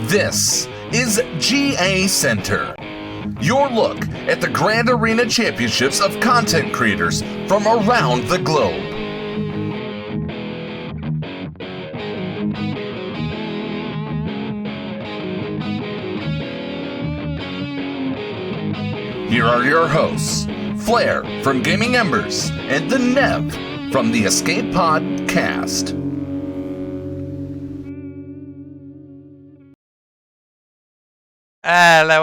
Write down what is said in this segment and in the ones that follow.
This is GACenter, your look at the Grand Arena Championships of content creators from around the globe. Here are your hosts, Flair from Gaming Embers and the Nev from the Escape Podcast. Hello.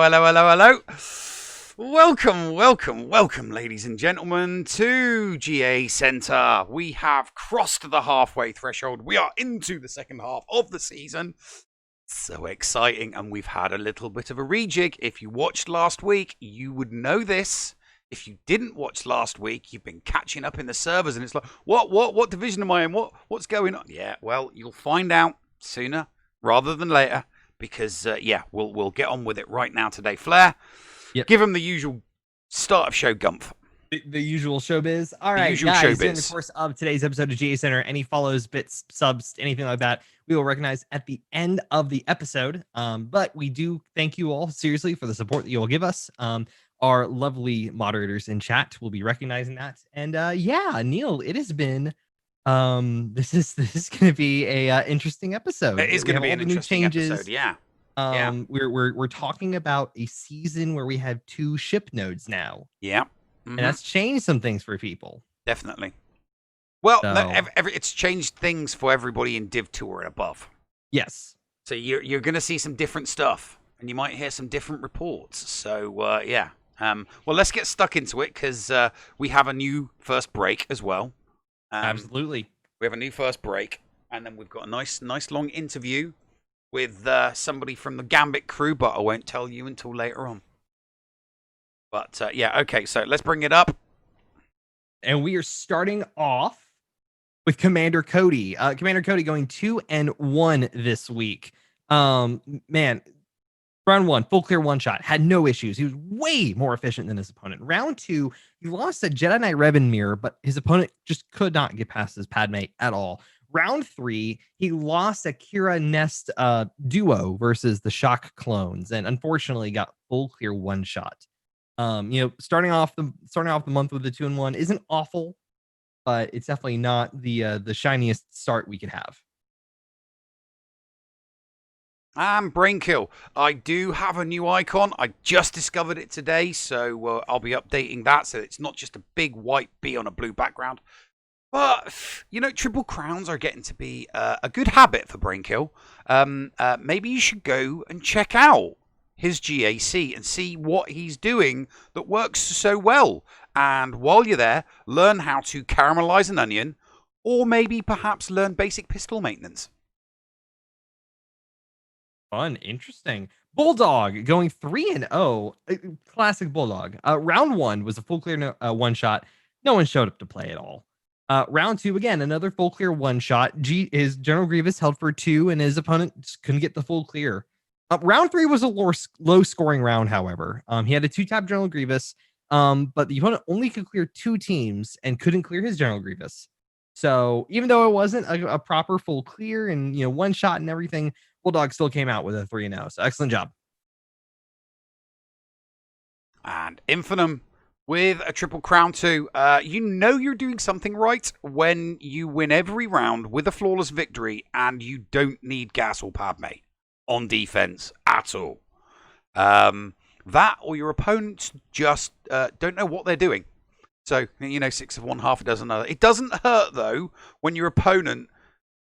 Welcome, ladies and gentlemen, to GACenter. We have crossed the halfway threshold. We are into the second half of the season. So exciting, and we've had a little bit of a rejig. If you watched last week, you would know this. If you didn't watch last week, you've been catching up in the servers, and it's like, what division am I in? What's going on? Yeah, well, you'll find out sooner rather than later. Because, we'll get on with it right now today. Flair, Give him the usual start of show gumph. The usual showbiz. All right, guys, during the course of today's episode of GACenter, any follows, bits, subs, anything like that, we will recognize at the end of the episode. But we do thank you all, seriously, for the support that you will give us. Our lovely moderators in chat will be recognizing that. And, Neil, it has been... this is going to be a interesting episode. It is going to be an interesting episode. Yeah. We're talking about a season where we have 2 ship nodes now. Yeah. Mm-hmm. And that's changed some things for people. Definitely. Well, it's changed things for everybody in Div 2 or above. Yes. So you're going to see some different stuff, and you might hear some different reports. So well, let's get stuck into it because we have a new first break as well. Absolutely. We have a new first break, and then we've got a nice long interview with somebody from the Gambit crew, but I won't tell you until later on. But, okay, so let's bring it up. And we are starting off with Commander Cody. Commander Cody going 2-1 this week. Man, round 1, full clear one-shot, had no issues. He was way more efficient than his opponent. Round 2, he lost a Jedi Knight Revan mirror, but his opponent just could not get past his Padme at all. Round 3, he lost a Kira Nest duo versus the Shock clones, and unfortunately got full clear one-shot. Starting off the month with the 2-1 isn't awful, but it's definitely not the shiniest start we could have. Brain kill. I do have a new icon. I just discovered it today, so I'll be updating that so it's not just a big white B on a blue background. But, triple crowns are getting to be a good habit for Brain kill. Maybe you should go and check out his GAC and see what he's doing that works so well. And while you're there, learn how to caramelize an onion, or maybe perhaps learn basic pistol maintenance. Fun, interesting. Bulldog going 3-0. Classic Bulldog. Round 1 was a full clear one shot. No one showed up to play at all. Round 2, again, another full clear one shot. His General Grievous held for 2, and his opponent just couldn't get the full clear. Round 3 was a low scoring round, however. He had a 2-tap General Grievous, but the opponent only could clear 2 teams and couldn't clear his General Grievous. So even though it wasn't a proper full clear and one shot and everything, Bulldog still came out with a 3-0. So excellent job. And Infernum with a triple crown too. You're doing something right when you win every round with a flawless victory and you don't need Gas or Padme on defense at all. That or your opponents just don't know what they're doing. So, 6 of one, half a dozen other. It doesn't hurt, though, when your opponent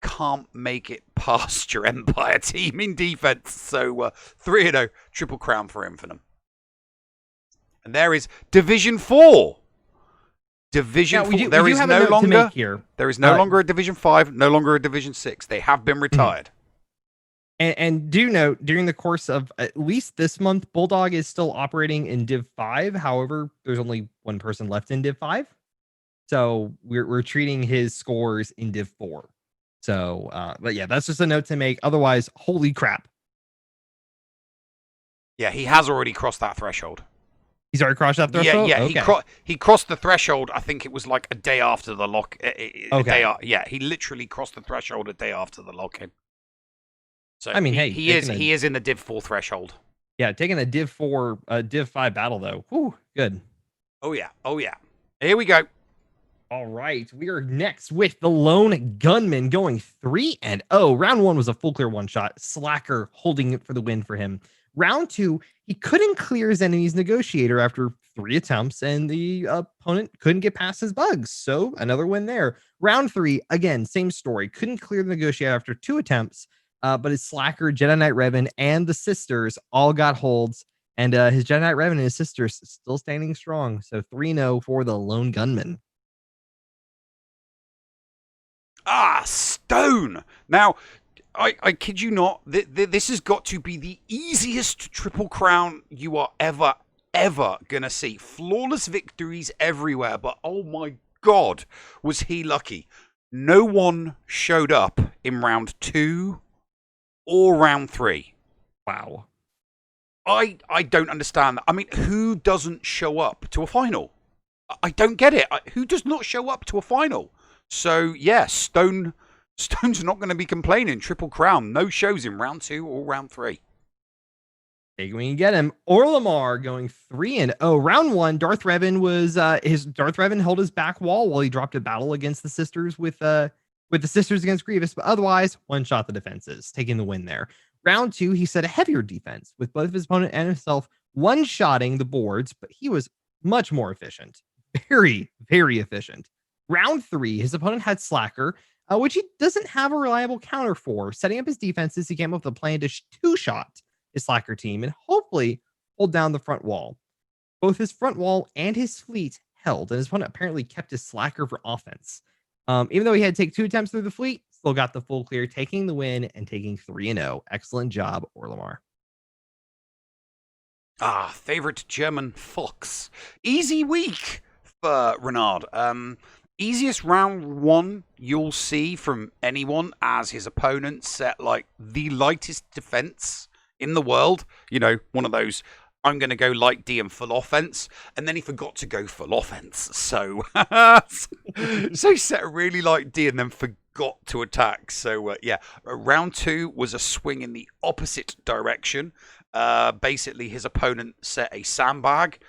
can't make it past your Empire team in defense. So, 3-0, triple crown for Infernum. And there is Division 4. Division 4. There is no longer a Division 5, no longer a Division 6. They have been retired. And do note, during the course of at least this month, Bulldog is still operating in Div 5. However, there's only one person left in Div 5. So we're treating his scores in Div 4. So, but yeah, that's just a note to make. Otherwise, holy crap. Yeah, he has already crossed that threshold. He's already crossed that threshold? Yeah, okay. He crossed the threshold. I think it was like a day after the lock. Okay. He literally crossed the threshold a day after the lock-in. So I mean, hey, he is in the Div 4 threshold. Yeah, taking a Div 4, Div 5 battle though. Whew, good. Oh yeah. Here we go. All right, we are next with the Lone Gunman going 3-0. Round 1 was a full clear one shot. Slacker holding it for the win for him. Round 2, he couldn't clear his enemy's negotiator after 3 attempts, and the opponent couldn't get past his bugs. So another win there. Round 3, again, same story. Couldn't clear the negotiator after 2 attempts, but his Slacker, Jedi Knight Revan, and the sisters all got holds. And his Jedi Knight Revan and his sisters still standing strong. So 3-0 for the Lone Gunman. Stone. Now, I kid you not, this has got to be the easiest Triple Crown you are ever going to see. Flawless victories everywhere, but oh my God, was he lucky. No one showed up in round 2 or round 3. Wow. I don't understand that. I mean, who doesn't show up to a final? I don't get it. Who does not show up to a final? So, yeah, Stone's not going to be complaining. Triple Crown, no shows in round 2 or round 3. Hey, we can get him. Orlamar going 3-0. Round 1, Darth Revan was Darth Revan held his back wall while he dropped a battle against the sisters with the sisters against Grievous, but otherwise one shot the defenses, taking the win there. Round 2, he set a heavier defense with both his opponent and himself one-shotting the boards, but he was much more efficient. Very, very efficient. Round 3, his opponent had Slacker, which he doesn't have a reliable counter for. Setting up his defenses, he came up with a plan to two-shot his Slacker team and hopefully hold down the front wall. Both his front wall and his fleet held, and his opponent apparently kept his Slacker for offense. Even though he had to take 2 attempts through the fleet, still got the full clear, taking the win and taking 3-0. Excellent job, Orlamar. Favorite German fox. Easy week for Renard. Easiest round 1 you'll see from anyone, as his opponent set like the lightest defense in the world. You know, one of those, I'm going to go light D and full offense. And then he forgot to go full offense. So, so he set a really light D and then forgot to attack. So, round 2 was a swing in the opposite direction. Basically, his opponent set a sandbag,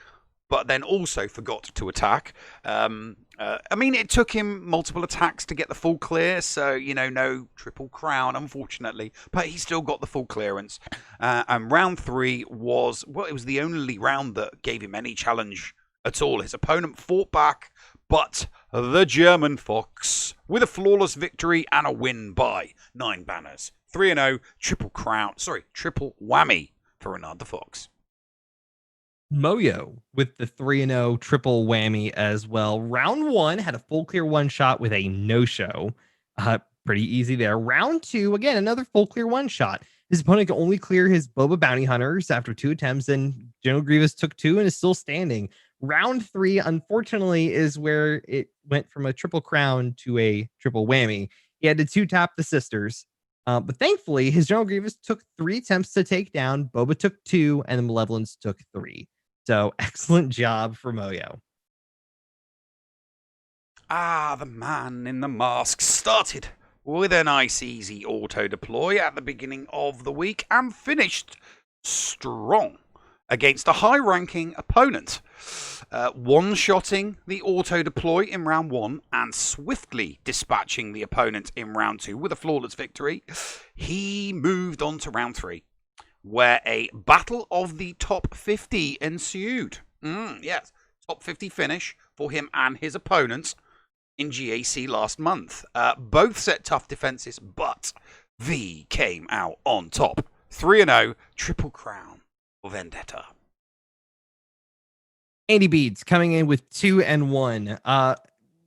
but then also forgot to attack. I mean, it took him multiple attacks to get the full clear, so, you know, no Triple Crown, unfortunately, but he still got the full clearance. And round 3 was, well, it was the only round that gave him any challenge at all. His opponent fought back, but the German Fox, with a flawless victory and a win by 9 banners. 3-0, Triple Whammy for Renard the Fox. Moyo with the 3-0 triple whammy as well. Round 1 had a full clear one shot with a no-show. Pretty easy there. Round 2, again, another full clear one shot. His opponent could only clear his Boba Bounty Hunters after 2 attempts, and General Grievous took 2 and is still standing. Round 3, unfortunately, is where it went from a triple crown to a triple whammy. He had to 2-tap the sisters. But thankfully, his General Grievous took 3 attempts to take down. Boba took 2, and the Malevolence took 3. So excellent job for Moyo. The man in the mask started with a nice easy auto deploy at the beginning of the week and finished strong against a high-ranking opponent. One-shotting the auto deploy in round 1 and swiftly dispatching the opponent in round 2 with a flawless victory, he moved on to round 3. Where a battle of the top 50 ensued. Yes, top 50 finish for him and his opponents in GAC last month. Both set tough defenses, but V came out on top. 3-0, Triple Crown for Vendetta. Andy Beads coming in with 2-1.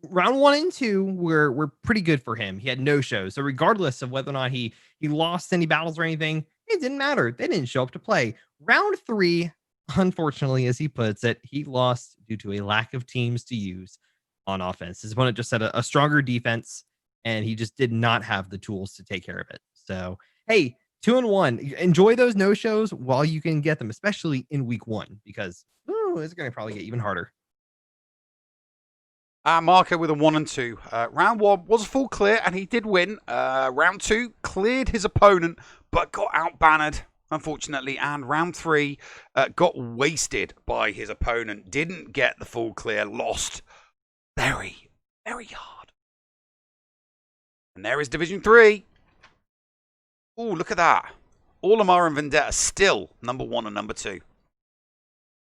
Round 1 and 2 were pretty good for him. He had no shows. So regardless of whether or not he lost any battles or anything, it didn't matter. They didn't show up to play. Round 3, unfortunately, as he puts it, he lost due to a lack of teams to use on offense. His opponent just had a stronger defense, and he just did not have the tools to take care of it. So, hey, 2-1. Enjoy those no-shows while you can get them, especially in week 1, because it's going to probably get even harder. Marco with a 1 and 2. Round 1 was a full clear, and he did win. Round 2 cleared his opponent, but got out-banned, unfortunately. And round 3 got wasted by his opponent. Didn't get the full clear, lost very, very hard. And there is Division 3. Oh, look at that. Olimar and Vendetta still number 1 and number 2.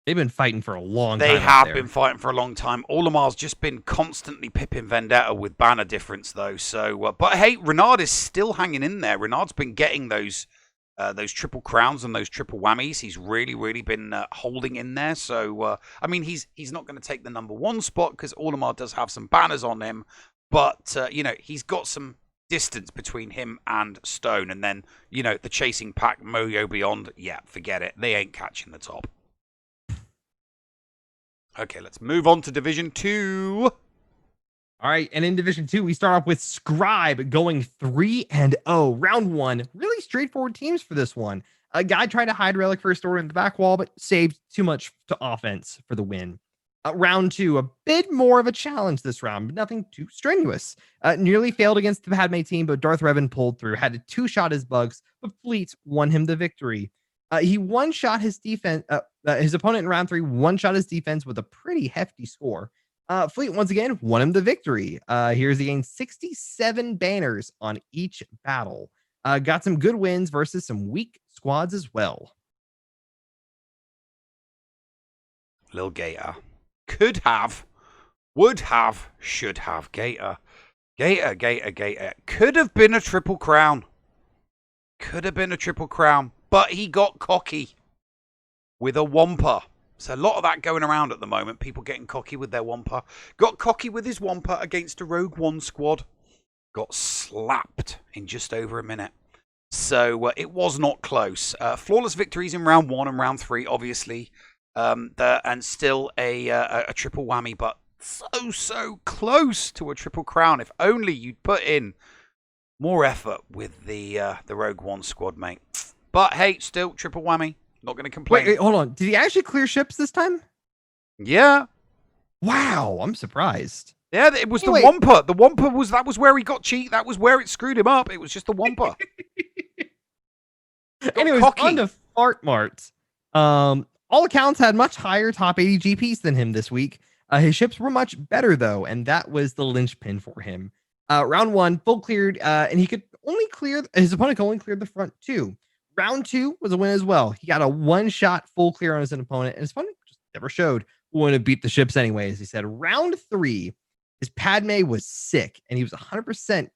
They've been fighting for a long time. They have been fighting for a long time. Olimar's just been constantly pipping Vendetta with banner difference, though. So, but hey, Renard is still hanging in there. Renard's been getting those triple crowns and those triple whammies. He's really, really been holding in there. So, I mean, he's not going to take the number 1 spot because Olimar does have some banners on him. But, you know, he's got some distance between him and Stone. And then, you know, the chasing pack, Moyo Beyond, yeah, forget it. They ain't catching the top. Okay, let's move on to Division 2. All right, and in Division 2, we start off with Scribe going 3-0. Round 1, really straightforward teams for this one. A guy tried to hide Relic First Order in the back wall, but saved too much to offense for the win. Round 2, a bit more of a challenge this round, but nothing too strenuous. Nearly failed against the Padme team, but Darth Revan pulled through, had to 2-shot his bugs, but Fleet won him the victory. He one-shot his defense. His opponent in round 3 one-shot his defense with a pretty hefty score. Fleet once again won him the victory. Here's again 67 banners on each battle. Got some good wins versus some weak squads as well. Lil Gator. Could have, would have, should have. Gator. Gator. Could have been a triple crown. But he got cocky with a Wampa. So a lot of that going around at the moment. People getting cocky with their Wampa. Got cocky with his Wampa against a Rogue One squad. Got slapped in just over a minute. So it was not close. Flawless victories in round 1 and round 3, obviously. And still a triple whammy, but so close to a triple crown. If only you'd put in more effort with the Rogue One squad, mate. But hey, still triple whammy. Not going to complain. Wait, hold on. Did he actually clear ships this time? Yeah. Wow, I'm surprised. Yeah, it was the Wampa. The Wampa that was where he got cheat. That was where it screwed him up. It was just the Wampa. Anyways, on to Fart Mart. All accounts had much higher top 80 GPs than him this week. His ships were much better though, and that was the linchpin for him. Round 1, full cleared, and he could only clear his opponent could only clear the front 2. Round 2 was a win as well. He got a one-shot full clear on his opponent, and his opponent just never showed who would have beat the ships anyways. He said round 3, his Padme was sick, and he was 100%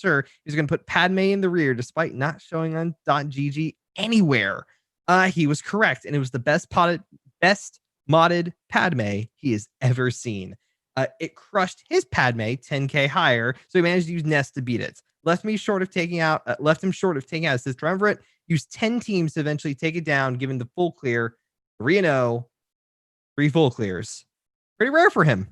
sure he was going to put Padme in the rear despite not showing on .gg anywhere. He was correct, and it was the best modded Padme he has ever seen. It crushed his Padme 10k higher, so he managed to use Nest to beat it. Left him short of taking out his triumvirate. Used 10 teams to eventually take it down, given the full clear. 3-0, 3 full clears. Pretty rare for him.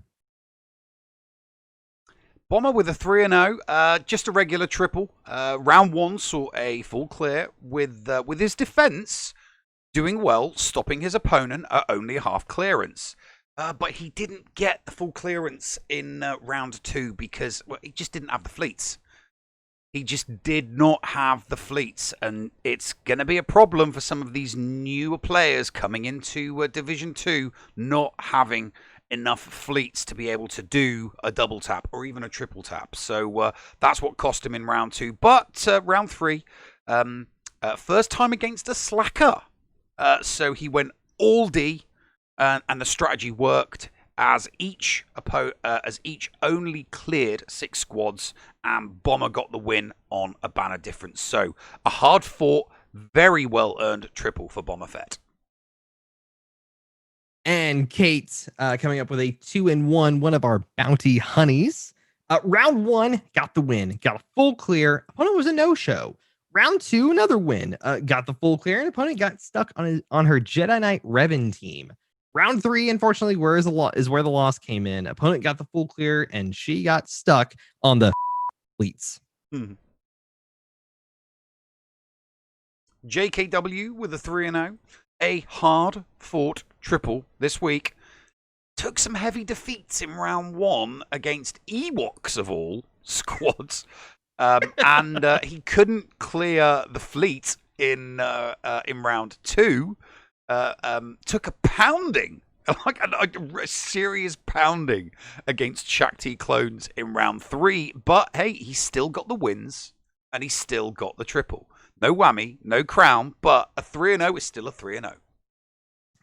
Bomber with a 3-0, just a regular triple. Round 1 saw a full clear with his defense doing well, stopping his opponent at only a half clearance. But he didn't get the full clearance in round 2 because he just didn't have the fleets. He just did not have the fleets, and it's going to be a problem for some of these newer players coming into Division 2 not having enough fleets to be able to do a double tap or even a triple tap. So that's what cost him in round 2. But round 3, first time against a slacker. So he went all D, and the strategy worked as each only cleared 6 squads, and Bomber got the win on a banner difference. So a hard fought, very well earned triple for Bomber Fett. And Kate coming up with a 2-1, one of our bounty honeys. Round 1 got the win, got a full clear. Opponent was a no-show. Round 2, another win, got the full clear, and opponent got stuck on her Jedi Knight Revan team. Round 3, unfortunately, is where the loss came in. Opponent got the full clear, and she got stuck on the fleets. JKW with a 3-0, a hard-fought triple this week. took some heavy defeats in round 1 against Ewoks of all squads, and he couldn't clear the fleet in round 2. Took a pounding, like a serious pounding against Shakti clones in round 3. But hey, he still got the wins, and he still got the triple. No whammy, no crown, but a 3-0 is still a 3-0.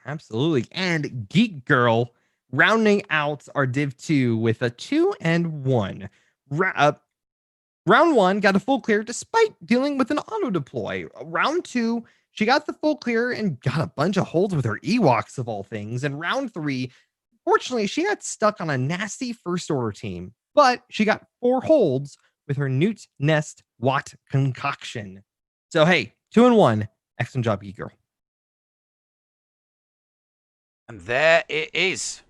Absolutely. And Geek Girl rounding out our Div 2 with a 2-1. Round 1 got a full clear despite dealing with an auto deploy. Round 2, she got the full clear and got a bunch of holds with her Ewoks of all things. And round 3, fortunately, she got stuck on a nasty first order team, but she got 4 holds with her Newt Nest Watt concoction. So hey, 2-1. Excellent job, Geek Girl. And there it is.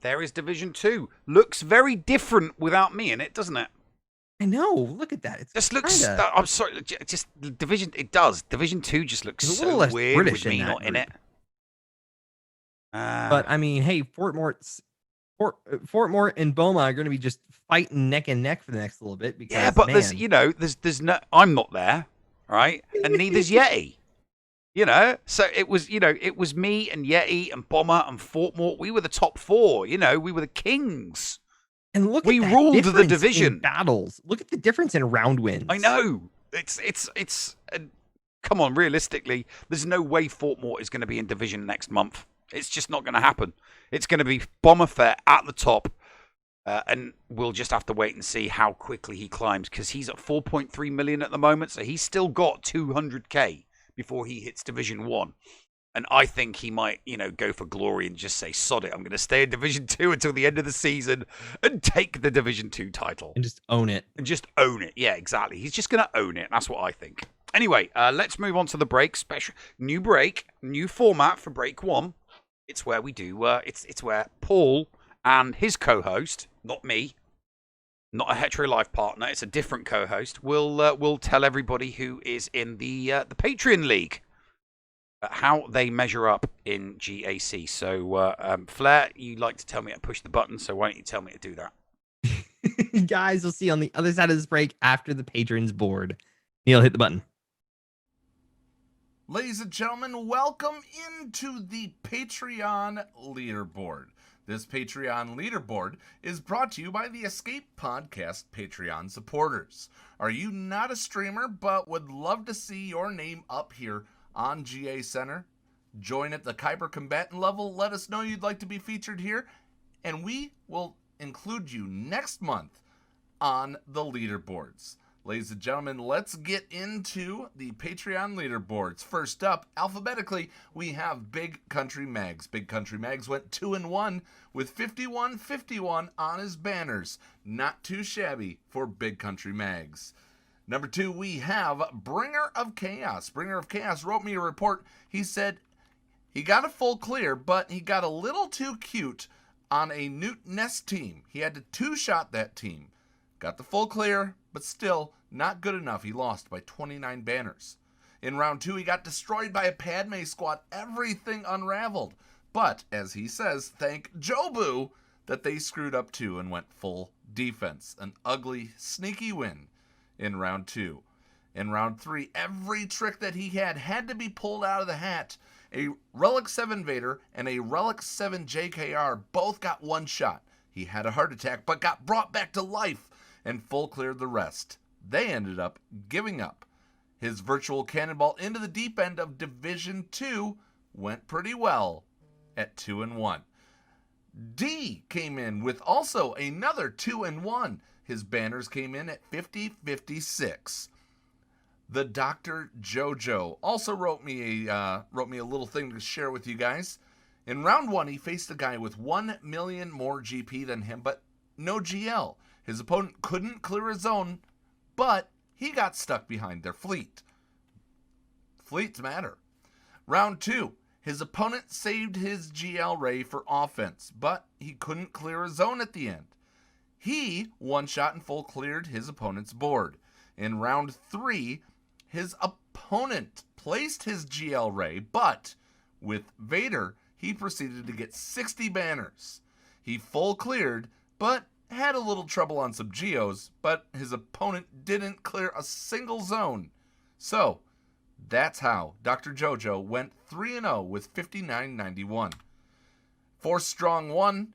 There is Division 2. Looks very different without me in it, doesn't it? I know. Look at that. It just looks. I'm sorry. Just Division. It does. Division 2 just looks so weird British with me not in it. But I mean, hey, Fort Mort and Boma are going to be just fighting neck and neck for the next little bit. Because, yeah, but there's no. I'm not there, right? And neither's Yeti. So it was me and Yeti and Bomber and Fort Mort. We were the top 4. We were the kings. And look, we ruled the division battles. Look at the difference in round wins. I know. It's. Come on, realistically, there's no way Fort Mort is going to be in division next month. It's just not going to happen. It's going to be Bomber Fair at the top, and we'll just have to wait and see how quickly he climbs because he's at 4.3 million at the moment, so he's still got 200k before he hits Division 1. And I think he might, go for glory and just say, sod it, I'm going to stay in Division 2 until the end of the season and take the Division 2 title. And just own it. Yeah, exactly. He's just going to own it. That's what I think. Anyway, let's move on to the break. New break, new format for break 1. It's where we do, it's where Paul and his co-host, not me, not a hetero life partner, it's a different co-host, will tell everybody who is in the Patreon League how they measure up in GAC. So, Flair, you like to tell me to push the button, so why don't you tell me to do that? Guys, we'll see you on the other side of this break after the patrons board. Neil, hit the button. Ladies and gentlemen, welcome into the Patreon leaderboard. This Patreon leaderboard is brought to you by the Escape Podcast Patreon supporters. Are you not a streamer but would love to see your name up here on GACenter? Join at the Kyber Combatant level, let us know you'd like to be featured here, and we will include you next month on the leaderboards. Ladies and gentlemen, let's get into the Patreon leaderboards. First up, alphabetically, we have Big Country Mags. Big Country Mags went 2-1 with 51-51 on his banners. Not too shabby for Big Country Mags. Number 2, we have Bringer of Chaos. Bringer of Chaos wrote me a report. He said he got a full clear, but he got a little too cute on a Newt Nest team. He had to two-shot that team. Got the full clear, but still not good enough. He lost by 29 banners. In round 2, he got destroyed by a Padme squad. Everything unraveled. But, as he says, thank Jobu that they screwed up too and went full defense. An ugly, sneaky win in round 2. In round 3, every trick that he had to be pulled out of the hat. A Relic 7 Vader and a Relic 7 JKR both got one shot. He had a heart attack but got brought back to life and full cleared the rest. They ended up giving up. His virtual cannonball into the deep end of Division 2 went pretty well at 2-1. D came in with also another 2-1. His banners came in at 50-56. The Dr. Jojo also wrote me a little thing to share with you guys. In round 1, he faced a guy with 1 million more GP than him, but no GL. His opponent couldn't clear his own, but he got stuck behind their fleet. Fleets matter. Round 2, his opponent saved his GL Ray for offense, but he couldn't clear his own at the end. He one-shot and full cleared his opponent's board. In round 3, his opponent placed his GL Ray, but with Vader, he proceeded to get 60 banners. He full cleared, but had a little trouble on some geos, but his opponent didn't clear a single zone. So, that's how Dr. JoJo went 3-0 with 59.91. Force Strong won.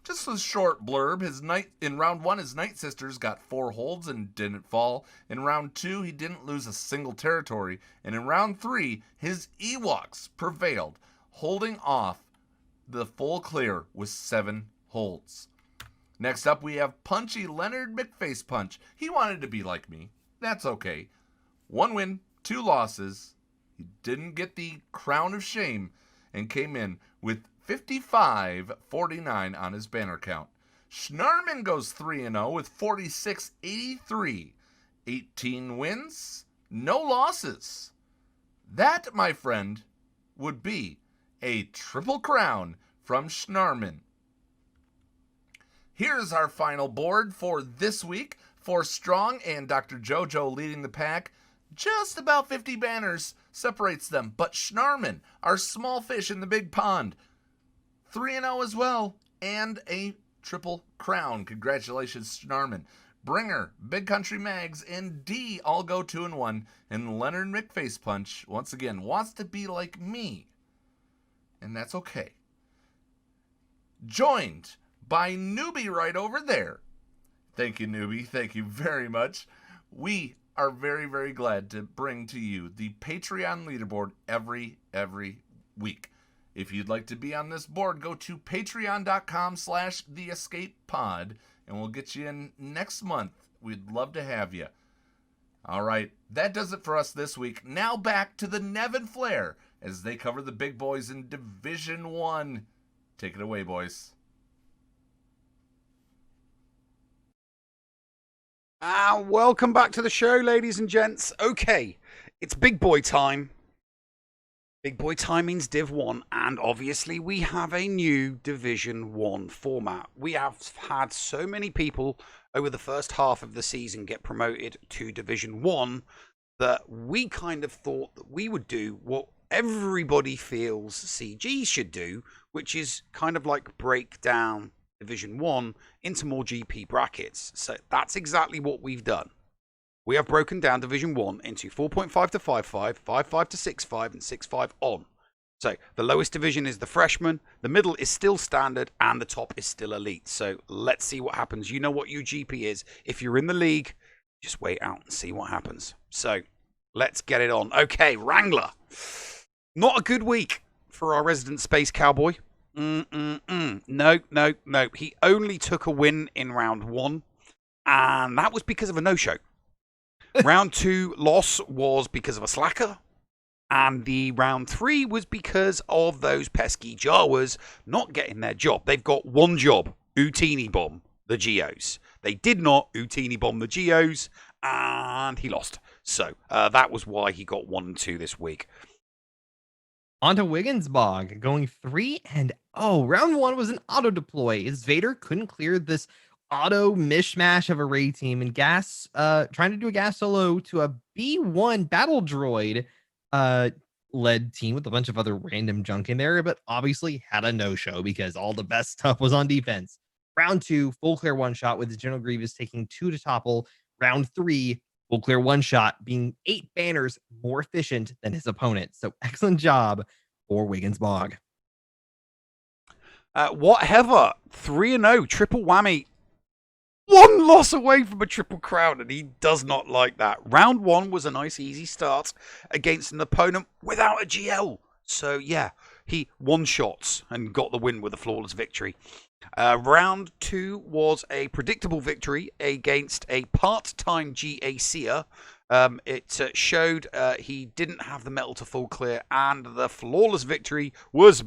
Just a short blurb. In round 1, his Night Sisters got 4 holds and didn't fall. In round 2, he didn't lose a single territory. And in round 3, his Ewoks prevailed, holding off the full clear with 7 holds. Next up, we have Punchy Leonard McFacepunch. He wanted to be like me. That's okay. 1 win, 2 losses. He didn't get the crown of shame and came in with 55.49 on his banner count. Schnarman goes 3-0 with 46.83. 18 wins, no losses. That, my friend, would be a triple crown from Schnarman. Here's our final board for this week. For Strong and Dr. JoJo leading the pack. Just about 50 banners separates them. But Schnarman, our small fish in the big pond, 3-0 as well, and a triple crown. Congratulations, Schnarman. Bringer, Big Country Mags, and D all go 2-1. And Leonard McFacepunch, once again, wants to be like me. And that's okay. Joined by Newbie right over there. Thank you, Newbie. Thank you very much. We are very, very glad to bring to you the Patreon leaderboard every week. If you'd like to be on this board, go to patreon.com/theescapepod, and we'll get you in next month. We'd love to have you. All right, that does it for us this week. Now back to the Nev and Flair as they cover the big boys in Division 1. Take it away, boys. Welcome back to the show, ladies and gents. Okay, it's big boy time. Big boy time means Div 1, and obviously we have a new Division 1 format. We have had so many people over the first half of the season get promoted to Division 1 that we kind of thought that we would do what everybody feels CG should do, which is kind of like break down Division 1 into more GP brackets. So that's exactly what we've done. We have broken down Division 1 into 4.5 to 5.5, 5.5 to 6.5, and 6.5 on. So the lowest division is the freshman, the middle is still standard, and the top is still elite. So let's see what happens. You know what UGP is. If you're in the league, just wait out and see what happens. So let's get it on. Okay, Wrangler. Not a good week for our resident space cowboy. No. He only took a win in round 1, and that was because of a no-show. Round 2 loss was because of a slacker, and the round 3 was because of those pesky Jawas not getting their job. They've got one job: Utini bomb the Geos. They did not Utini bomb the Geos, and he lost. So that was why he got 1 and 2 this week. On to Wiggins-Bog, going 3-0. Round 1 was an auto deploy as Vader couldn't clear this auto mishmash of a raid team, and gas trying to do a gas solo to a B1 battle droid led team with a bunch of other random junk in there, but obviously had a no-show because all the best stuff was on defense. Round 2, full clear one shot with General Grievous taking 2 to topple. Round 3, full clear one shot, being 8 banners more efficient than his opponent. So excellent job for Wiggins-Bog. Whatever, 3-0, triple whammy. 1 loss away from a triple crown, and he does not like that. Round 1 was a nice easy start against an opponent without a GL. So yeah, he won shots and got the win with a flawless victory. Round 2 was a predictable victory against a part-time GACer. It showed he didn't have the metal to full clear, and the flawless victory was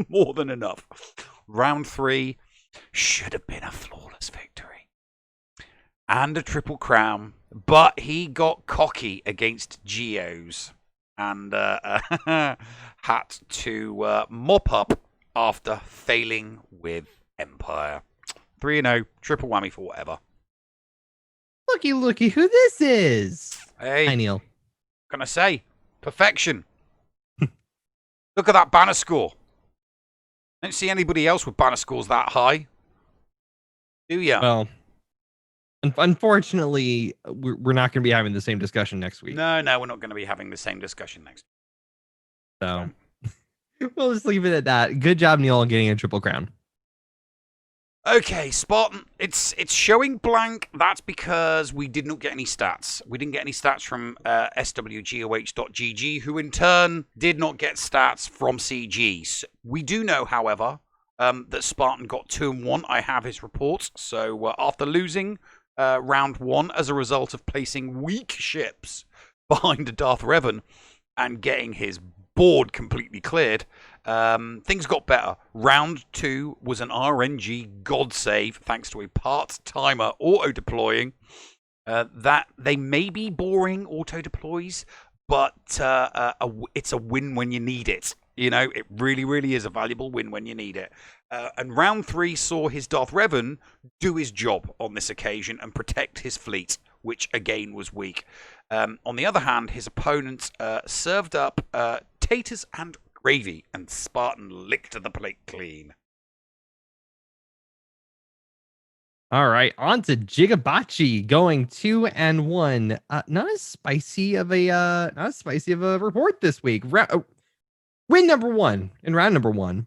more than enough. Round 3 should have been a flawless victory and a triple crown, but he got cocky against Geos and had to mop up after failing with Empire. 3-0, triple whammy for whatever. Looky who this is. Hey, Hi, Neil. What can I say? Perfection. Look at that banner score. I don't see anybody else with banner scores that high. Do ya? Well, unfortunately, we're not going to be having the same discussion next week. No, we're not going to be having the same discussion next week. So we'll just leave it at that. Good job, Neil, on getting a triple crown. Okay, Spartan, it's showing blank. That's because we did not get any stats. We didn't get any stats from SWGOH.GG, who in turn did not get stats from CGs. We do know, however, that Spartan got 2-1. I have his reports. So after losing round 1 as a result of placing weak ships behind a Darth Revan and getting his board completely cleared, things got better. Round 2 was an RNG God save thanks to a part-timer auto-deploying. That they may be boring auto-deploys, but it's a win when you need it. You know, it really, really is a valuable win when you need it. And round 3 saw his Darth Revan do his job on this occasion and protect his fleet, which again was weak. On the other hand, his opponents served up taters and gravy, and Spartan licked the plate clean. All right, on to Jigabachi going 2-1. Not as spicy of a report this week. Win number 1 in round number 1.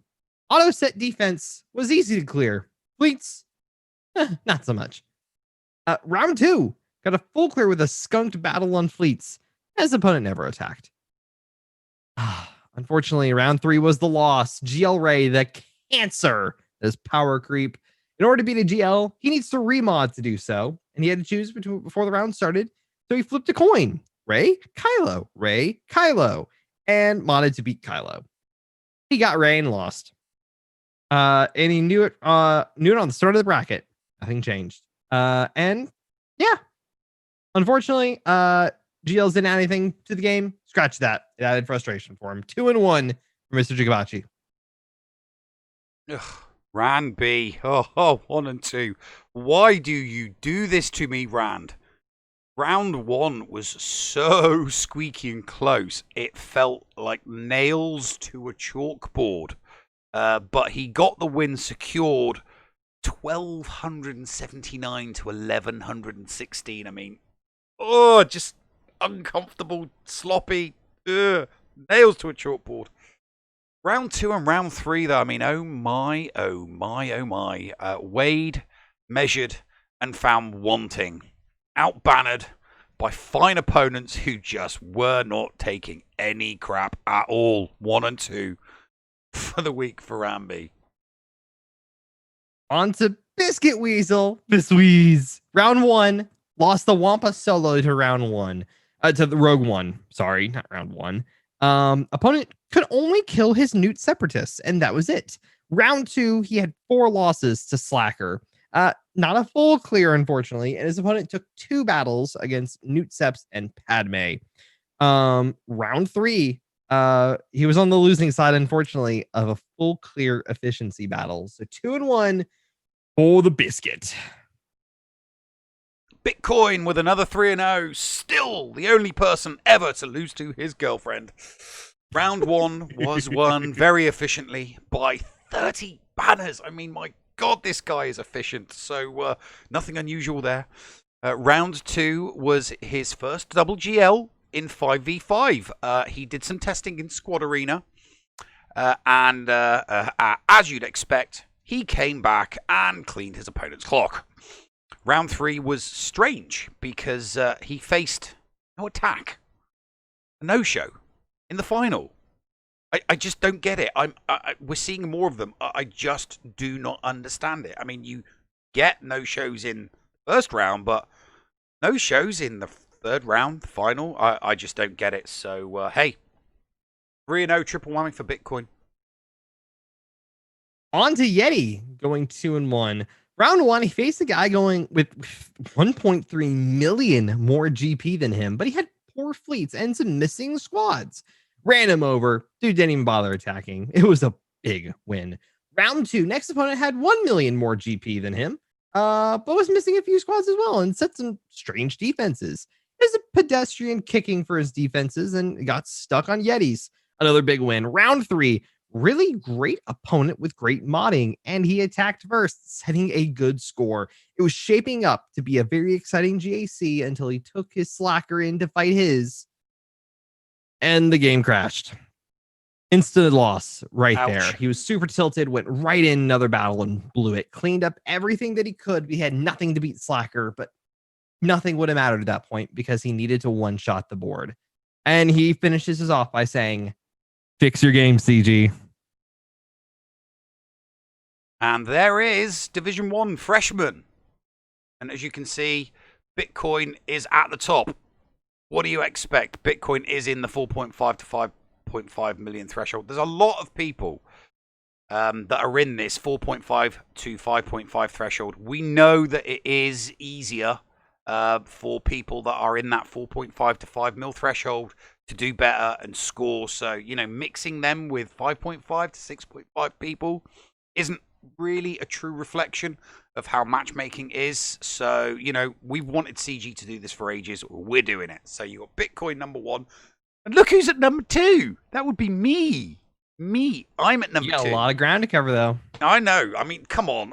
Auto set defense was easy to clear. Fleets, not so much. Round 2 got a full clear with a skunked battle on fleets. His opponent never attacked. Unfortunately, round 3 was the loss. GL Ray, the cancer, this power creep. In order to beat a GL, he needs to remod to do so, and he had to choose before the round started. So he flipped a coin. Ray, Kylo, Ray, Kylo, and modded to beat Kylo. He got Ray and lost. And he knew it on the start of the bracket. Nothing changed. And yeah, unfortunately, GLs didn't add anything to the game. Scratch that. It added frustration for him. 2-1 for Mr. Jigabachi. Ugh. Rand B. 1 and 2. Why do you do this to me, Rand? Round 1 was so squeaky and close. It felt like nails to a chalkboard. But he got the win secured 1,279 to 1,116. I mean, just uncomfortable, sloppy. Nails to a chalkboard. Round 2 and round 3, though, I mean, oh my. Wade measured and found wanting. Outbannered by fine opponents who just were not taking any crap at all. 1 and 2 for the week for Ramby. On to Biscuit Weasel. Bisweeze. Round 1. Lost the Wampa solo to round 1. To the Rogue One. Sorry, not round 1. Opponent could only kill his Newt Separatists, and that was it. Round 2, he had 4 losses to Slacker. Not a full clear, unfortunately, and his opponent took 2 battles against Newt Seps and Padme. Round 3, he was on the losing side, unfortunately, of a full clear efficiency battle. So 2-1 for the Biscuit. Bitcoin with another 3-0, still the only person ever to lose to his girlfriend. Round 1 was won very efficiently by 30 banners. I mean, my God, this guy is efficient. So nothing unusual there. Round 2 was his first double GL in 5v5. He did some testing in Squad Arena. And as you'd expect, he came back and cleaned his opponent's clock. Round 3 was strange because he faced no attack, a no-show in the final. I just don't get it. We're seeing more of them. I just do not understand it. I mean, you get no-shows in the first round, but no-shows in the third round, the final. I just don't get it. So, hey, 3-0 triple whammy for Bitcoin. On to Yeti, going 2-1. Round 1, he faced a guy going with 1.3 million more GP than him, but he had poor fleets and some missing squads. Ran him over. Dude didn't even bother attacking. It was a big win. Round 2, next opponent had 1 million more GP than him, but was missing a few squads as well and set some strange defenses. There's a pedestrian kicking for his defenses and got stuck on Yetis. Another big win. Round 3, really great opponent with great modding, and he attacked first, setting a good score. It was shaping up to be a very exciting GAC until he took his slacker in to fight his, and the game crashed. Instant loss right Ouch. there. He was super tilted, went right in another battle and blew it. Cleaned up everything that he could. We had nothing to beat Slacker, but nothing would have mattered at that point because he needed to one-shot the board. And he finishes us off by saying, "Fix your game, CG." And there is Division 1 Freshman. And as you can see, Bitcoin is at the top. What do you expect? Bitcoin is in the 4.5 to 5.5 million threshold. There's a lot of people that are in this 4.5 to 5.5 threshold. We know that it is easier for people that are in that 4.5 to 5 mil threshold to do better and score. So, you know, mixing them with 5.5 to 6.5 people isn't really a true reflection of how matchmaking is. So, you know, we've wanted CG to do this for ages. We're doing it. So you got Bitcoin number 1. And look who's at number 2. That would be me. I'm at number 2. You got a lot of ground to cover, though. I know. I mean, come on.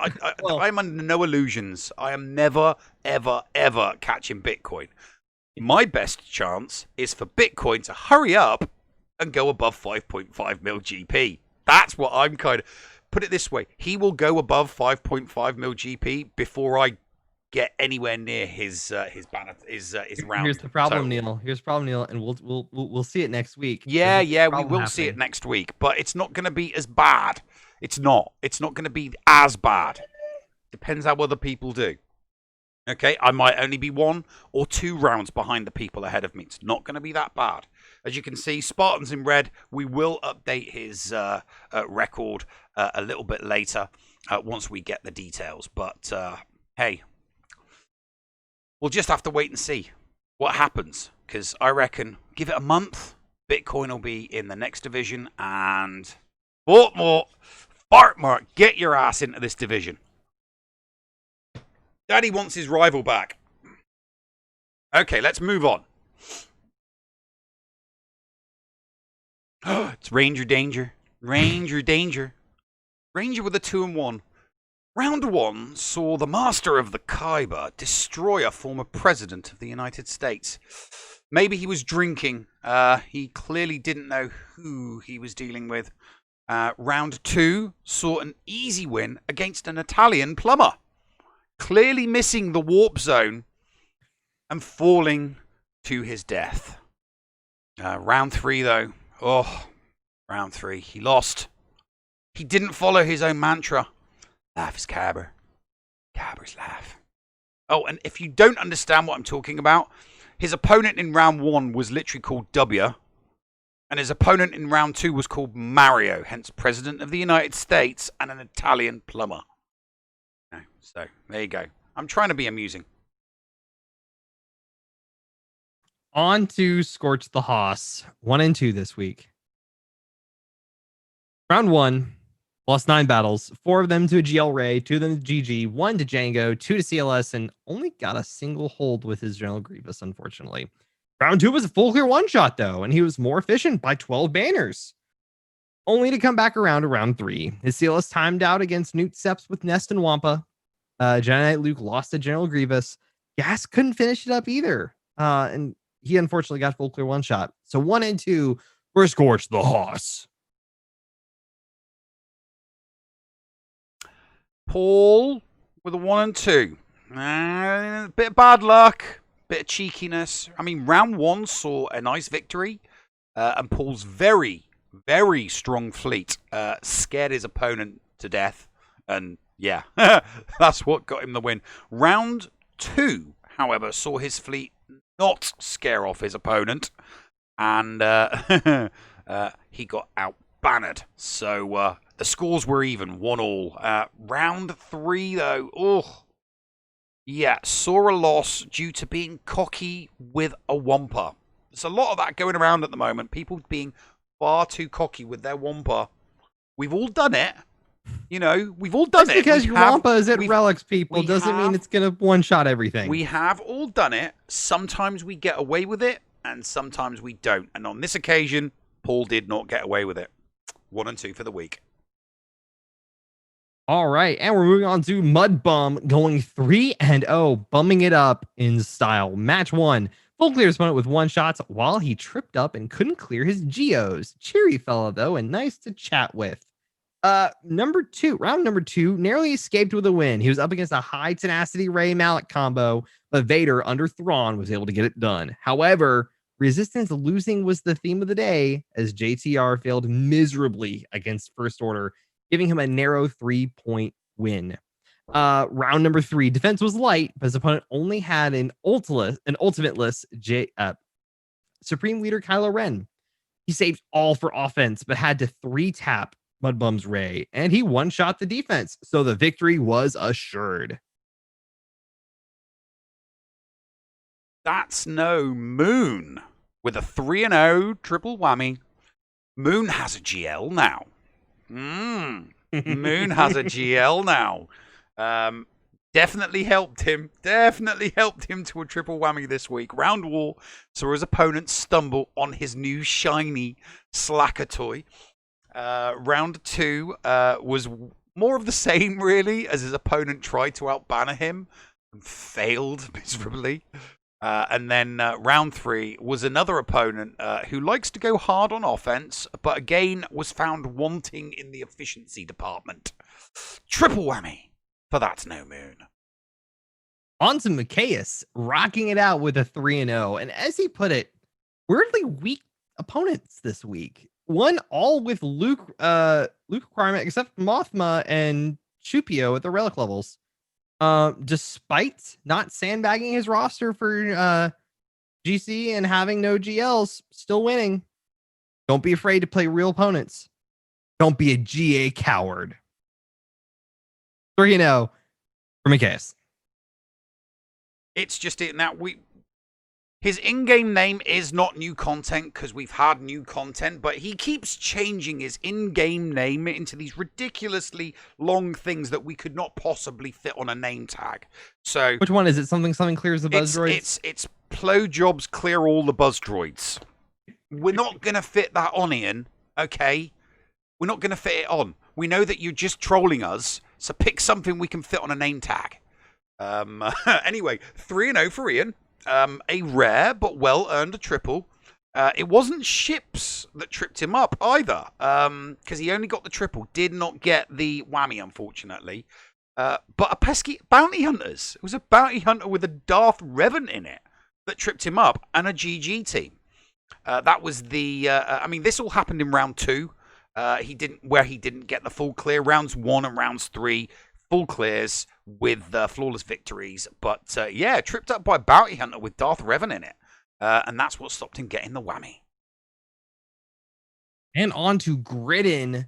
I'm under no illusions. I am never, ever, ever catching Bitcoin. My best chance is for Bitcoin to hurry up and go above 5.5 mil GP. That's what I'm kind of... Put it this way. He will go above 5.5 mil GP before I get anywhere near his round. Here's the problem, Neil. And we'll see it next week. Yeah, we will see it next week, but it's not going to be as bad. It's not going to be as bad. Depends how other people do. Okay, I might only be 1 or 2 rounds behind the people ahead of me. It's not going to be that bad. As you can see, Spartan's in red. We will update his record a little bit later once we get the details. But hey, we'll just have to wait and see what happens. Because I reckon, give it a month, Bitcoin will be in the next division. And Fartmark, get your ass into this division. Daddy wants his rival back. Okay, let's move on. It's Ranger Danger. Ranger Danger. Ranger with a 2-1. Round 1 saw the master of the Khyber destroy a former president of the United States. Maybe he was drinking. He clearly didn't know who he was dealing with. Round 2 saw an easy win against an Italian plumber. Clearly missing the warp zone and falling to his death. Round 3, though. Round 3. He lost. He didn't follow his own mantra. Life is Khyber. Khyber's life. Oh, and if you don't understand what I'm talking about, his opponent in round 1 was literally called W. And his opponent in round 2 was called Mario, hence President of the United States and an Italian plumber. So, there you go. I'm trying to be amusing. On to Scorch the Hoss. 1 and 2 this week. Round 1, lost 9 battles. 4 of them to a GL Ray, 2 of them to GG, 1 to Django, 2 to CLS, and only got a single hold with his General Grievous, unfortunately. Round 2 was a full clear one-shot, though, and he was more efficient by 12 banners. Only to come back around to round 3. His CLS timed out against Newt Seps with Nest and Wampa. Jedi Knight Luke lost to General Grievous. Gas couldn't finish it up either. And he unfortunately got full clear one shot. So 1 and 2 for Scorch the Hoss. Paul with a 1 and 2. Bit of bad luck, bit of cheekiness. I mean, round 1 saw a nice victory. And Paul's very, very strong fleet scared his opponent to death. And yeah, that's what got him the win. Round 2, however, saw his fleet not scare off his opponent. And he got out-bannered. So the scores were even, 1-1. Round 3, though, saw a loss due to being cocky with a Wampa. There's a lot of that going around at the moment. People being far too cocky with their Wampa. We've all done it. You know, we've all done it. Because Wampa is at Relics, people, doesn't mean it's going to one-shot everything. We have all done it. Sometimes we get away with it, and sometimes we don't. And on this occasion, Paul did not get away with it. 1 and 2 for the week. All right, and we're moving on to Mud Bum going 3-0, bumming it up in style. Match 1. Full clears opponent with 1 shots while he tripped up and couldn't clear his geos. Cheery fella though, and nice to chat with. Round number 2, narrowly escaped with a win. He was up against a high tenacity Ray Malik combo, but Vader under Thrawn was able to get it done. However, Resistance losing was the theme of the day as JTR failed miserably against First Order, giving him a narrow 3-point win. Round number 3, defense was light, but his opponent only had an ultimate-less Supreme Leader Kylo Ren. He saved all for offense, but had to 3-tap Mudbum's Ray, and he one-shot the defense, so the victory was assured. That's no Moon with a 3-0 triple whammy. Moon has a GL now. Moon has a GL now. Definitely helped him. Definitely helped him to a triple whammy this week. Round War saw his opponent stumble on his new shiny Slacker toy. Round 2 was more of the same, really, as his opponent tried to outbanner him and failed miserably. And then round 3 was another opponent who likes to go hard on offense, but again was found wanting in the efficiency department. Triple whammy for That's No Moon. On to Macias, rocking it out with a 3-0. And as he put it, weirdly weak opponents this week. One all with Luke requirement, except Mothma and Chupio at the relic levels. Despite not sandbagging his roster for GC and having no GLs, still winning. Don't be afraid to play real opponents. Don't be a GA coward. 3-0 for Macias. It's just it now. His in-game name is not new content because we've had new content, but he keeps changing his in-game name into these ridiculously long things that we could not possibly fit on a name tag. So which one is it? Something clears the buzz droids? It's Plo Jobs clear all the buzz droids. We're not going to fit that on, Ian, okay? We're not going to fit it on. We know that you're just trolling us, so pick something we can fit on a name tag. Anyway, 3-0 for Ian. A rare but well-earned triple. It wasn't ships that tripped him up either, because he only got the triple, did not get the whammy, unfortunately. But a pesky bounty hunters. It was a bounty hunter with a Darth Revan in it that tripped him up, and a GG team. That was the. I mean, this all happened in round 2. He didn't get the full clear. Rounds 1 and rounds 3. Full clears with flawless victories, but yeah, tripped up by bounty hunter with Darth Revan in it, and that's what stopped him getting the whammy. And on to Gridden,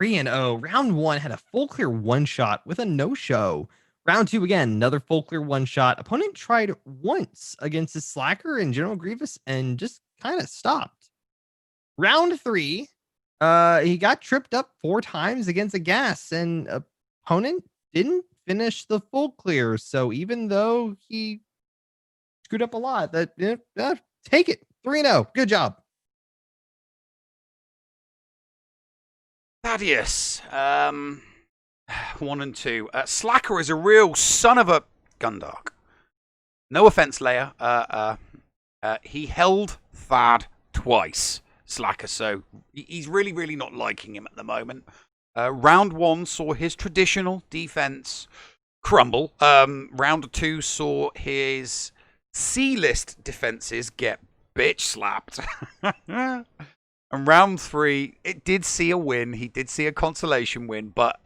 3-0. Round 1 had a full clear one shot with a no-show. Round 2 again, another full clear one shot. Opponent tried once against his Slacker and General Grievous and just kind of stopped. Round 3, he got tripped up 4 times against a gas, and opponent didn't finish the full clear. So even though he screwed up a lot, take it. 3-0. Good job. Thaddeus, 1 and 2. Slacker is a real son of a Gundark. No offense, Leia. He held Thad twice, Slacker, so he's really, really not liking him at the moment. Round 1 saw his traditional defense crumble. Round 2 saw his C-list defenses get bitch slapped. And round 3, it did see a win. He did see a consolation win, but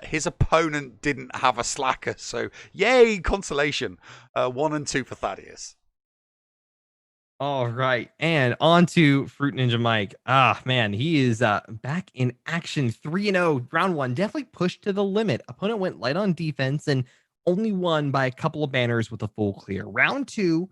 his opponent didn't have a Slacker. So, yay, consolation. 1 and 2 for Thaddeus. All right, and on to Fruit Ninja Mike. Man, he is back in action. 3-0. Round 1 definitely pushed to the limit. Opponent went light on defense and only won by a couple of banners with a full clear. Round 2,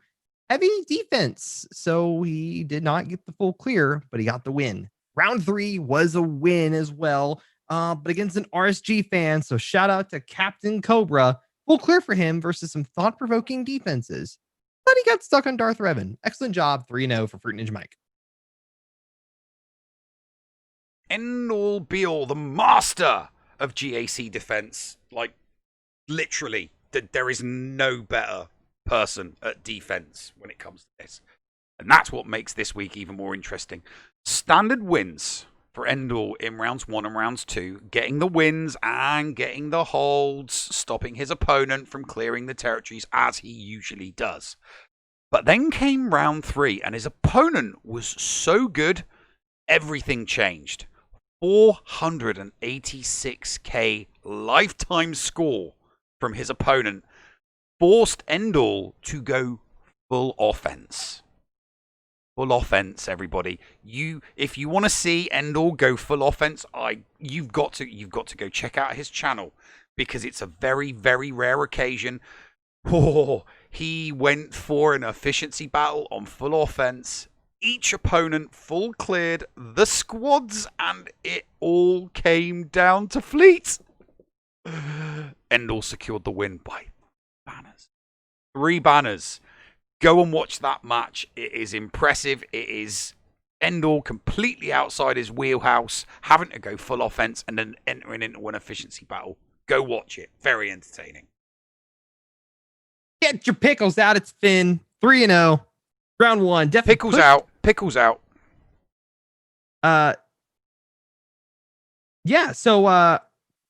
heavy defense, so he did not get the full clear, but he got the win. Round 3 was a win as well, but against an RSG fan. So shout out to Captain Cobra. Full clear for him versus some thought-provoking defenses. But he got stuck on Darth Revan. Excellent job. 3-0 for Fruit Ninja Mike. end all be all, the master of GAC defense. Like, literally, there is no better person at defense when it comes to this. And that's what makes this week even more interesting. Standard wins for Endor in rounds 1 and rounds 2, getting the wins and getting the holds, stopping his opponent from clearing the territories as he usually does. But then came round 3, and his opponent was so good, everything changed. 486k lifetime score from his opponent forced Endor to go full offense. Full offense, everybody. If you want to see Endor go full offense, you've got to go check out his channel, because it's a very, very rare occasion. Oh, he went for an efficiency battle on full offense. Each opponent full cleared the squads, and it all came down to fleet. Endor secured the win by banners. 3 banners. Go and watch that match. It is impressive. It is Endor completely outside his wheelhouse, having to go full offense and then entering into an efficiency battle. Go watch it. Very entertaining. Get your pickles out. It's Finn. 3-0. Round 1. Definitely Pickles out. Pickles out. Yeah, so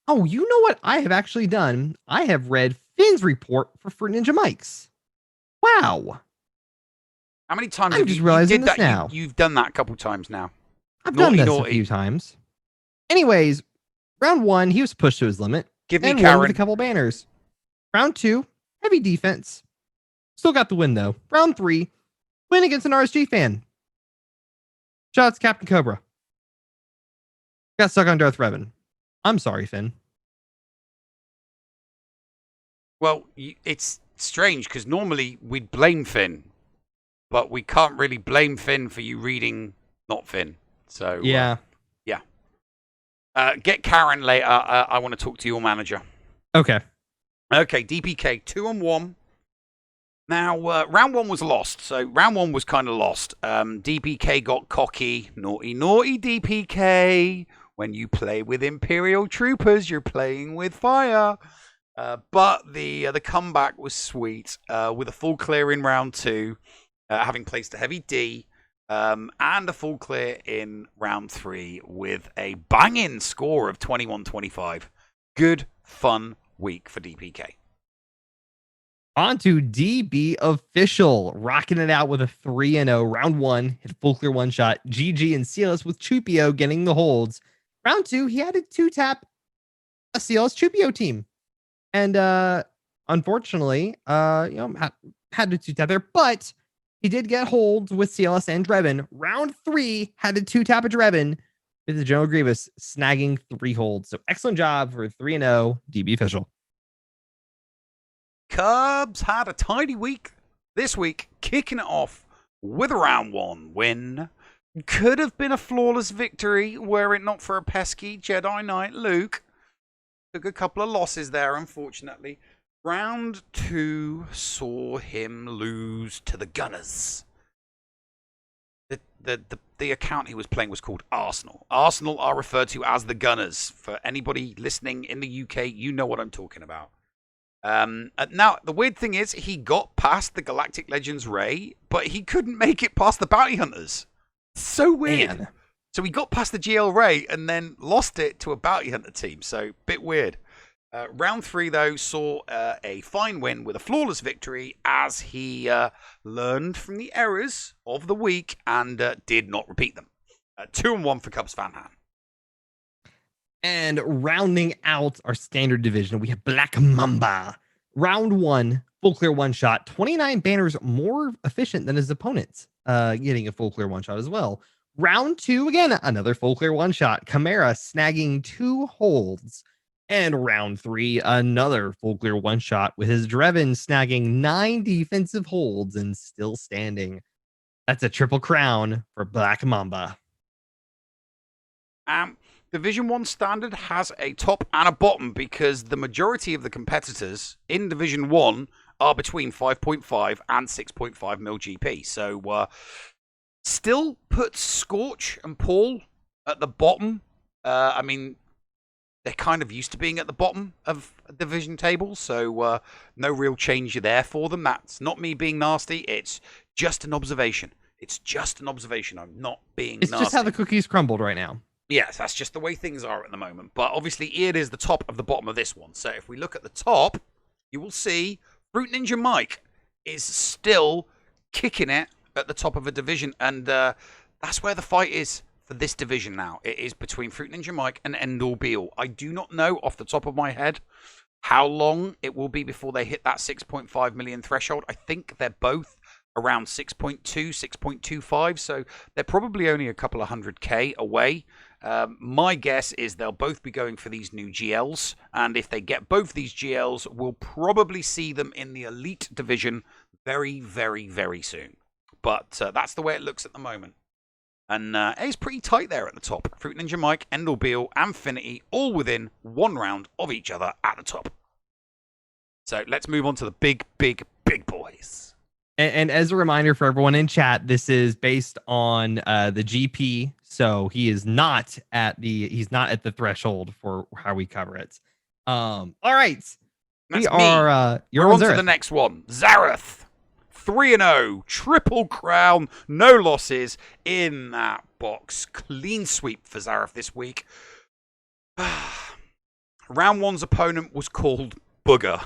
oh, you know what I have actually done? I have read Finn's report for Ninja Mics. Wow. How many times I'm have just you realizing did this that? now. You've done that a couple times now. I've done this Naughty. a few times. Anyways, round 1, he was pushed to his limit. Give me and won with Karen. a couple banners. Round 2, heavy defense. Still got the win though. Round 3, win against an RSG fan. Shout out to Captain Cobra. Got stuck on Darth Revan. I'm sorry, Finn. Well, it's strange because normally we'd blame Finn, but we can't really blame Finn for you reading not Finn. So Yeah. Get Karen later. I want to talk to your manager. Okay. Okay, DPK 2-1. Now, round 1 was lost, so round 1 was kind of lost. DPK got cocky. Naughty DPK. When you play with Imperial Troopers, you're playing with fire. But the comeback was sweet, with a full clear in round 2, having placed a heavy D, and a full clear in round 3 with a banging score of 21-25. Good, fun week for DPK. On to DB Official, rocking it out with a 3-0. Round 1, hit a full clear one shot. GG and CLS with Chupio getting the holds. Round 2, he had to 2-tap a CLS Chupio team. And unfortunately, had to 2-tap there, but he did get holds with CLS and Drebin. Round 3, had to 2-tap a Drebin with the General Grievous snagging 3 holds. So excellent job for 3-0 DB Official. Cubs had a tidy week this week, kicking it off with a round 1 win. Could have been a flawless victory were it not for a pesky Jedi Knight Luke. Took a couple of losses there, unfortunately. Round 2 saw him lose to the Gunners. The account he was playing was called Arsenal. Arsenal are referred to as the Gunners. For anybody listening in the UK, you know what I'm talking about. Now, the weird thing is, he got past the Galactic Legends Ray, but he couldn't make it past the Bounty Hunters. So weird. Man. So he got past the GL Ray and then lost it to a Bounty Hunter team. So, bit weird. Round 3, though, saw a fine win with a flawless victory as he learned from the errors of the week and did not repeat them. 2-1 for Cubs Van Han. And rounding out our standard division, we have Black Mamba. Round 1, full clear one shot. 29 banners more efficient than his opponents, getting a full clear one shot as well. Round 2, again, another full clear one shot. Chimera snagging 2 holds. And round 3, another full clear one shot with his Drebin snagging 9 defensive holds and still standing. That's a triple crown for Black Mamba. Division 1 standard has a top and a bottom because the majority of the competitors in Division 1 are between 5.5 and 6.5 mil GP. So, still puts Scorch and Paul At the bottom, I mean, they're kind of used to being at the bottom of a division table, so no real change there for them. That's not me being nasty. It's just an observation. It's just an observation. I'm not being nasty. It's just how the cookies crumbled right now. Yes, that's just the way things are at the moment. But obviously, it is the top of the bottom of this one. So if we look at the top, you will see Fruit Ninja Mike is still kicking it at the top of a division. And that's where the fight is for this division now. It is between Fruit Ninja Mike and Endall Beal. I do not know off the top of my head how long it will be before they hit that 6.5 million threshold. I think they're both around 6.2, 6.25, so they're probably only a couple of 100K away. My guess is they'll both be going for these new GLs, and if they get both these GLs, we'll probably see them in the Elite Division very, very, very soon. But that's the way it looks at the moment. And it's pretty tight there at the top. Fruit Ninja Mike, Endall Beal, and Finity all within 1 round of each other at the top. So let's move on to the big, big, big boys. And as a reminder for everyone in chat, this is based on the GP, so he is not at the threshold for how we cover it. All right, That's you're on to the next one. Zareth. 3-0, triple crown, no losses in that box. Clean sweep for Zareth this week. Round 1's opponent was called Booger.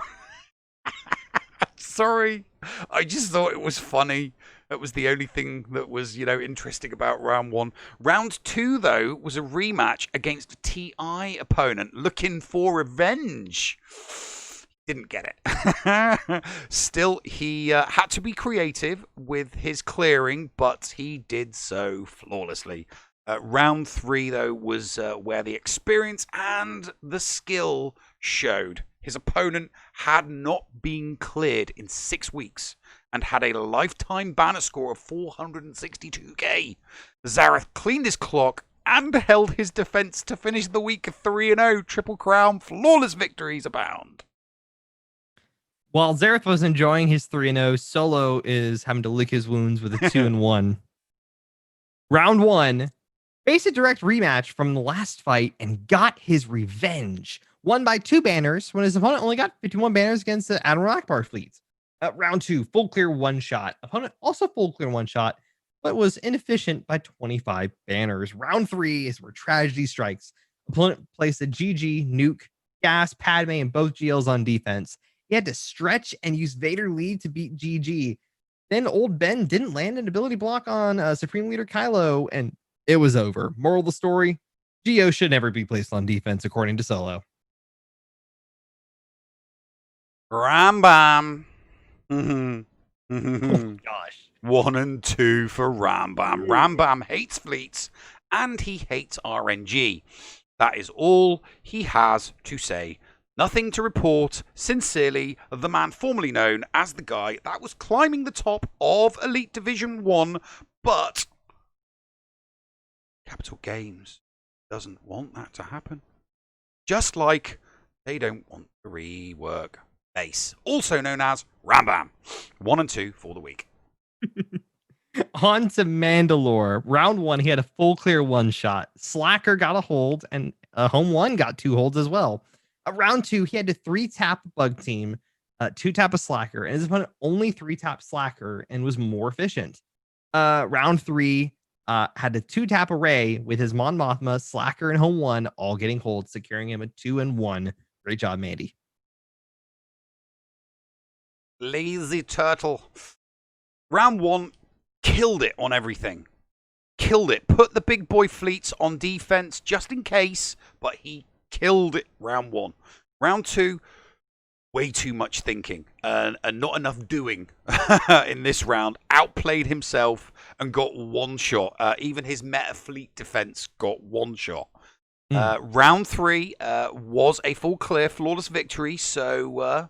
Sorry, I just thought it was funny. That was the only thing that was, interesting about round 1. Round 2, though, was a rematch against a TI opponent looking for revenge. Didn't get it. Still, he had to be creative with his clearing, but he did so flawlessly. Round 3, though, was where the experience and the skill showed. His opponent had not been cleared in 6 weeks and had a lifetime banner score of 462k. Zareth cleaned his clock and held his defense to finish the week 3-0. Triple crown, flawless victories abound. While Zareth was enjoying his 3-0, Solo is having to lick his wounds with a 2-1. Round 1, faced a direct rematch from the last fight and got his revenge. Won by 2 banners when his opponent only got 51 banners against the Admiral Akbar fleet. Round 2, full clear 1-shot. Opponent also full clear 1-shot, but was inefficient by 25 banners. Round 3 is where tragedy strikes. Opponent placed a GG, Nuke, Gas, Padme, and both GLs on defense. He had to stretch and use Vader lead to beat GG. Then Old Ben didn't land an ability block on Supreme Leader Kylo, and it was over. Moral of the story, GO should never be placed on defense, according to Solo. Rambam. Oh, gosh. 1 and 2 for Rambam. Rambam hates fleets, and he hates RNG. That is all he has to say. Nothing to report. Sincerely, the man formerly known as the guy that was climbing the top of Elite Division 1, but Capital Games doesn't want that to happen. Just like they don't want to rework Base, also known as Rambam. 1 and 2 for the week. On to Mandalore. Round 1, he had a full clear 1-shot. Slacker got a hold, and Home 1 got 2 holds as well. Round 2, he had to 3-tap Bug Team, 2-tap a Slacker, and his opponent only 3-tap Slacker and was more efficient. Round 3 had to 2-tap Array with his Mon Mothma, Slacker, and Home 1 all getting holds, securing him a 2-1. Great job, Mandy. Lazy Turtle. Round 1 killed it on everything. Killed it. Put the big boy fleets on defense just in case, but he killed it round 1. Round 2, way too much thinking and not enough doing in this round. Outplayed himself and got 1 shot. Even his meta fleet defense got 1 shot. Round 3 was a full clear, flawless victory. So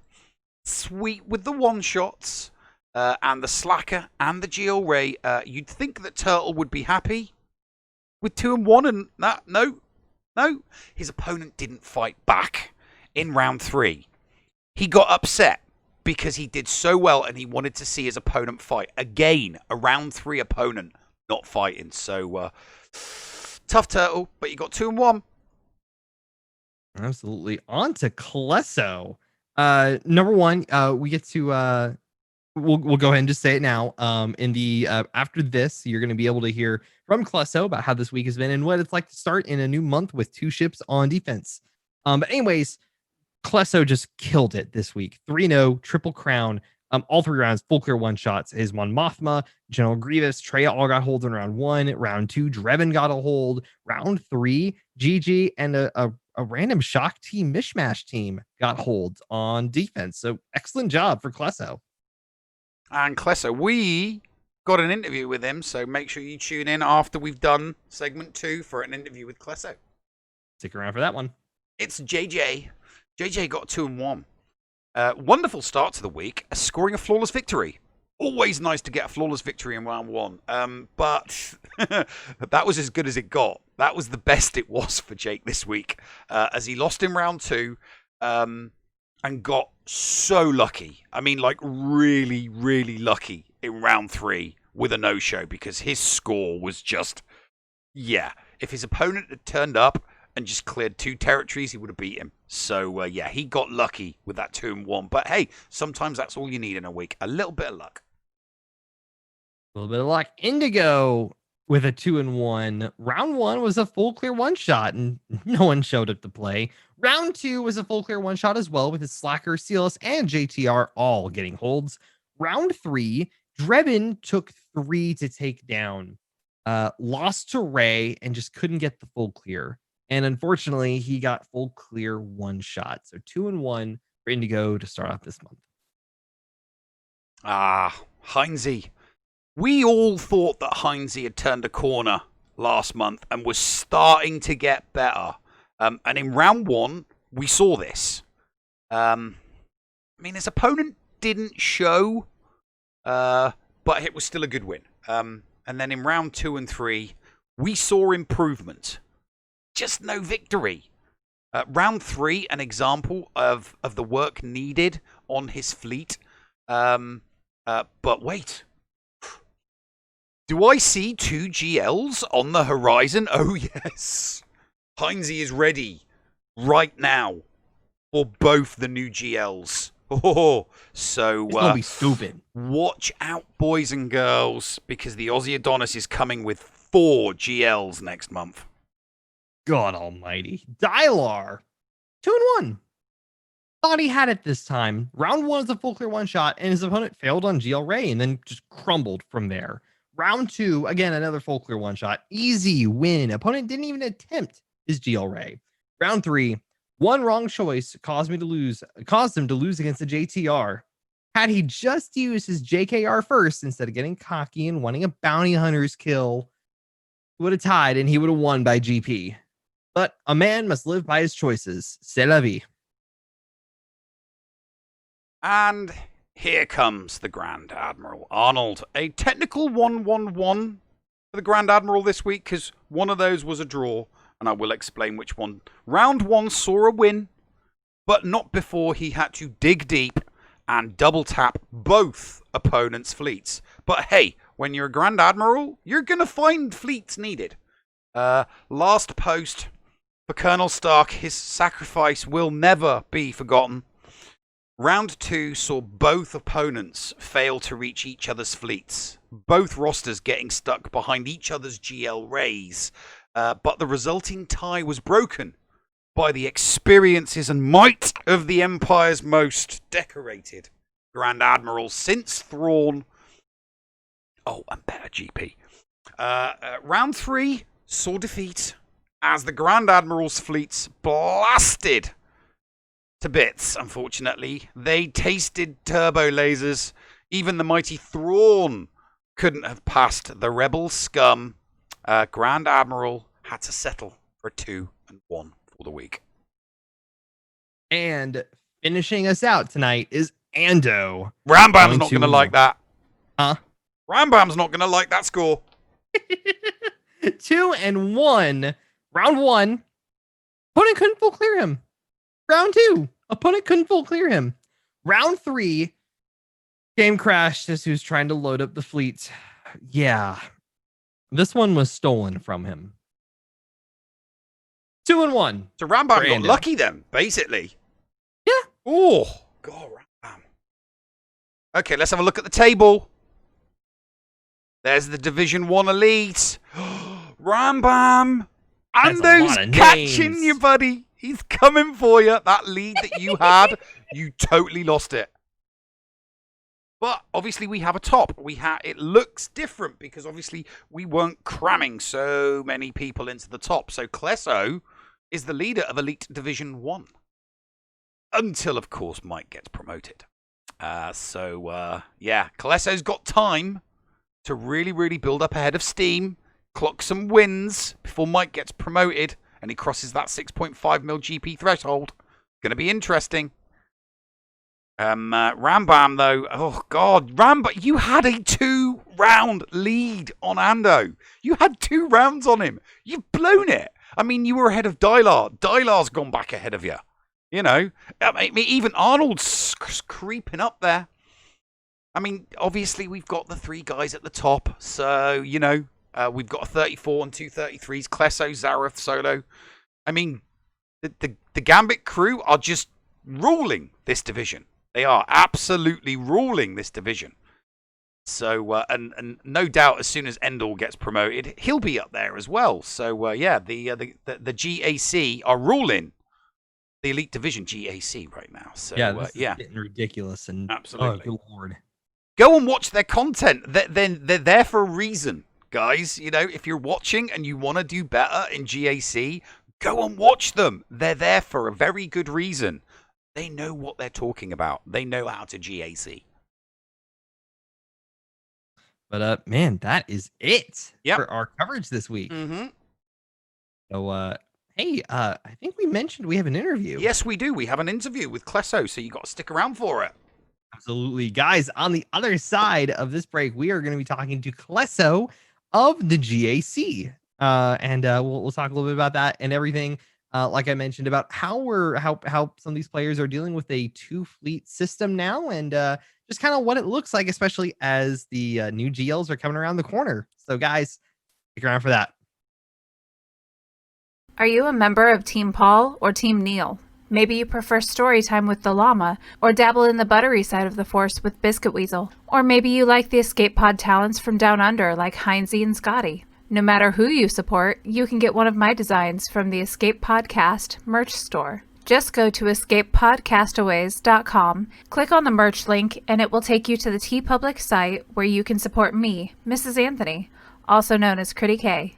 sweet with the 1-shots and the Slacker and the GL Ray. You'd think that Turtle would be happy with 2 and 1, and that no, his opponent didn't fight back in round 3. He got upset because he did so well and he wanted to see his opponent fight. Again, a round 3 opponent not fighting. So Tough turtle, but you got 2 and 1. Absolutely. On to Klesso. Number one, we get to we'll go ahead and just say it now. In the after this, you're going to be able to hear from Klesso about how this week has been and what it's like to start in a new month with 2 ships on defense. But anyways, Klesso just killed it this week. 3-0, triple crown. All 3 rounds, full clear one-shots. His Mon Mothma, General Grievous, Treya all got holds in round 1. Round 2, Drebin got a hold. Round 3, GG and a random shock team, mishmash team got holds on defense. So excellent job for Klesso. And Klesso, we got an interview with him, so make sure you tune in after we've done segment 2 for an interview with Klesso. Stick around for that one. It's JJ. JJ got 2 and 1. Wonderful start to the week, scoring a flawless victory. Always nice to get a flawless victory in round 1. But that was as good as it got. That was the best it was for Jake this week, as he lost in round 2 and got so lucky. I mean, like really, really lucky in round 3 with a no-show, because his score was just, yeah. If his opponent had turned up and just cleared 2 territories, he would have beat him. So, yeah, he got lucky with that 2 and 1. But hey, sometimes that's all you need in a week. A little bit of luck. A little bit of luck. Indigo with a 2 and 1. Round 1 was a full clear one-shot, and no one showed up to play. Round 2 was a full clear one-shot as well, with his Slacker, CLS, and JTR all getting holds. Round 3, Drebin took 3 to take down. Lost to Ray and just couldn't get the full clear. And unfortunately, he got full clear one-shot. So 2 and 1 for Indigo to start off this month. Heinze. We all thought that Heinze had turned a corner last month and was starting to get better. And in round 1, we saw this. I mean, his opponent didn't show, but it was still a good win. And then in round 2 and 3, we saw improvement. Just no victory. Round 3, an example of the work needed on his fleet. But wait. Do I see 2 GLs on the horizon? Oh, yes. Heinze is ready right now for both the new GLs. Oh, so it's gonna be stupid. Watch out, boys and girls, because the Aussie Adonis is coming with 4 GLs next month. God almighty. Dylar, 2 and 1. Thought he had it this time. Round 1 was a full clear one-shot, and his opponent failed on GL Ray and then just crumbled from there. Round 2, again, another full clear one-shot. Easy win. Opponent didn't even attempt his GL Ray. Round 3, one wrong choice caused him to lose against the JTR. Had he just used his JKR first instead of getting cocky and wanting a bounty hunter's kill, he would have tied and he would have won by GP. But a man must live by his choices. C'est la vie. And here comes the Grand Admiral. Arnold, a technical 1-1-1 for the Grand Admiral this week, because one of those was a draw, and I will explain which one. Round 1 saw a win, but not before he had to dig deep and double tap both opponents' fleets. But hey, when you're a Grand Admiral, you're going to find fleets needed. Last post for Colonel Stark, his sacrifice will never be forgotten. Round 2 saw both opponents fail to reach each other's fleets, both rosters getting stuck behind each other's GL Rays, but the resulting tie was broken by the experiences and might of the Empire's most decorated Grand Admiral since Thrawn. Oh, and better GP. Round 3 saw defeat as the Grand Admiral's fleets blasted to bits, unfortunately. They tasted turbo lasers. Even the mighty Thrawn couldn't have passed the rebel scum. Grand Admiral had to settle for 2 and 1 for the week. And finishing us out tonight is Ando. Rambam's not going to like that. Huh? Rambam's not going to like that score. 2 and 1. Round 1. Opponent couldn't full clear him. Round 2. Opponent couldn't full clear him. Round 3. Game crashed as he was trying to load up the fleet. Yeah. This one was stolen from him. 2-1. So Rambam got lucky then, basically. Yeah. Oh, God, Rambam. Okay, let's have a look at the table. There's the Division 1 Elite. Rambam. Ando's catching you, buddy. He's coming for you. That lead that you had, you totally lost it. But obviously we have a top. It looks different because obviously we weren't cramming so many people into the top. So Klesso is the leader of Elite Division 1. Until, of course, Mike gets promoted. Yeah, Klesso's got time to really, really build up ahead of steam, clock some wins before Mike gets promoted and he crosses that 6.5 mil GP threshold. Going to be interesting. Rambam, though, oh, God. Rambam, you had a 2-round lead on Ando. You had 2 rounds on him. You've blown it. I mean, you were ahead of Dylar. Dylar's gone back ahead of you. You know, I mean, even Arnold's creeping up there. I mean, obviously, we've got the 3 guys at the top. So, you know, we've got a 34 and 2 33s. Klesso, Zareth, Solo. I mean, the Gambit crew are just ruling this division. They are absolutely ruling this division. So, and no doubt, as soon as Endor gets promoted, he'll be up there as well. So, yeah, the GAC are ruling the Elite Division GAC right now. So, yeah, this is getting ridiculous. And absolutely, oh, good Lord. Go and watch their content. They're there for a reason, guys. You know, if you're watching and you want to do better in GAC, go and watch them. They're there for a very good reason. They know what they're talking about. They know how to GAC. But man, that is it for our coverage this week. Mm-hmm. So hey, I think we mentioned we have an interview. Yes, we do. We have an interview with Klesso, so you got to stick around for it. Absolutely, guys. On the other side of this break, we are going to be talking to Klesso of the GAC, and we'll talk a little bit about that and everything. Like I mentioned about how some of these players are dealing with a 2-fleet system now, and just kind of what it looks like, especially as the new GLs are coming around the corner. So, guys, stick around for that. Are you a member of Team Paul or Team Neil? Maybe you prefer story time with the llama, or dabble in the buttery side of the force with Biscuit Weasel. Or maybe you like the escape pod talents from down under like Heinzie and Scotty. No matter who you support, you can get one of my designs from the Escape Podcast merch store. Just go to escapepodcastaways.com, click on the merch link, and it will take you to the TeePublic site where you can support me, Mrs. Anthony, also known as Critty K.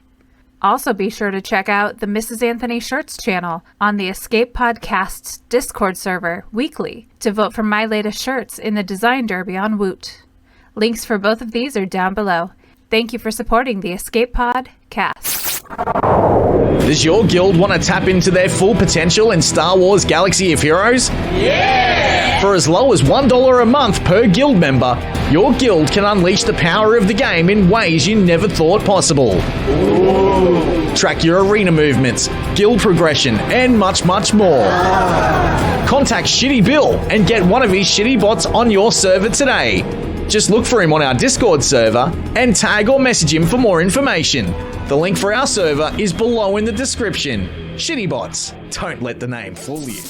Also be sure to check out the Mrs. Anthony Shirts channel on the Escape Podcast's Discord server weekly to vote for my latest shirts in the Design Derby on Woot. Links for both of these are down below. Thank you for supporting the Escape Podcast. Does your guild want to tap into their full potential in Star Wars Galaxy of Heroes? Yeah! For as low as $1 a month per guild member, your guild can unleash the power of the game in ways you never thought possible. Ooh. Track your arena movements, guild progression, and much, much more. Contact Shitty Bill and get one of his shitty bots on your server today. Just look for him on our Discord server and tag or message him for more information. The link for our server is below in the description. Shitty bots, don't let the name fool you.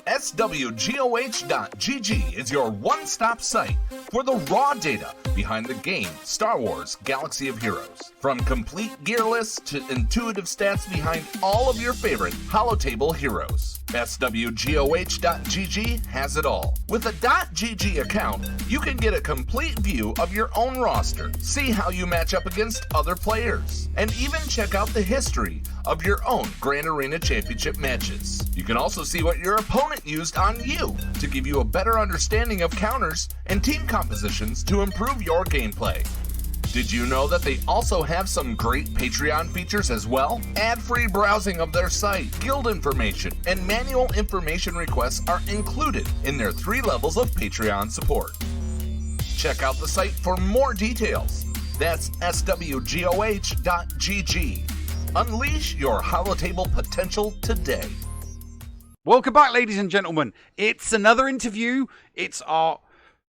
SWGOH.GG is your one-stop site for the raw data behind the game Star Wars Galaxy of Heroes. From complete gear lists to intuitive stats behind all of your favorite holotable heroes. SWGOH.GG has it all. With a .GG account, you can get a complete view of your own roster, see how you match up against other players, and even check out the history of your own Grand Arena Championship matches. You can also see what your opponent used on you to give you a better understanding of counters and team compositions to improve your gameplay. Did you know that they also have some great Patreon features as well? Ad-free browsing of their site, guild information, and manual information requests are included in their 3 levels of Patreon support. Check out the site for more details. That's SWGOH.GG. Unleash your holotable potential today. Welcome back, ladies and gentlemen. It's another interview. It's our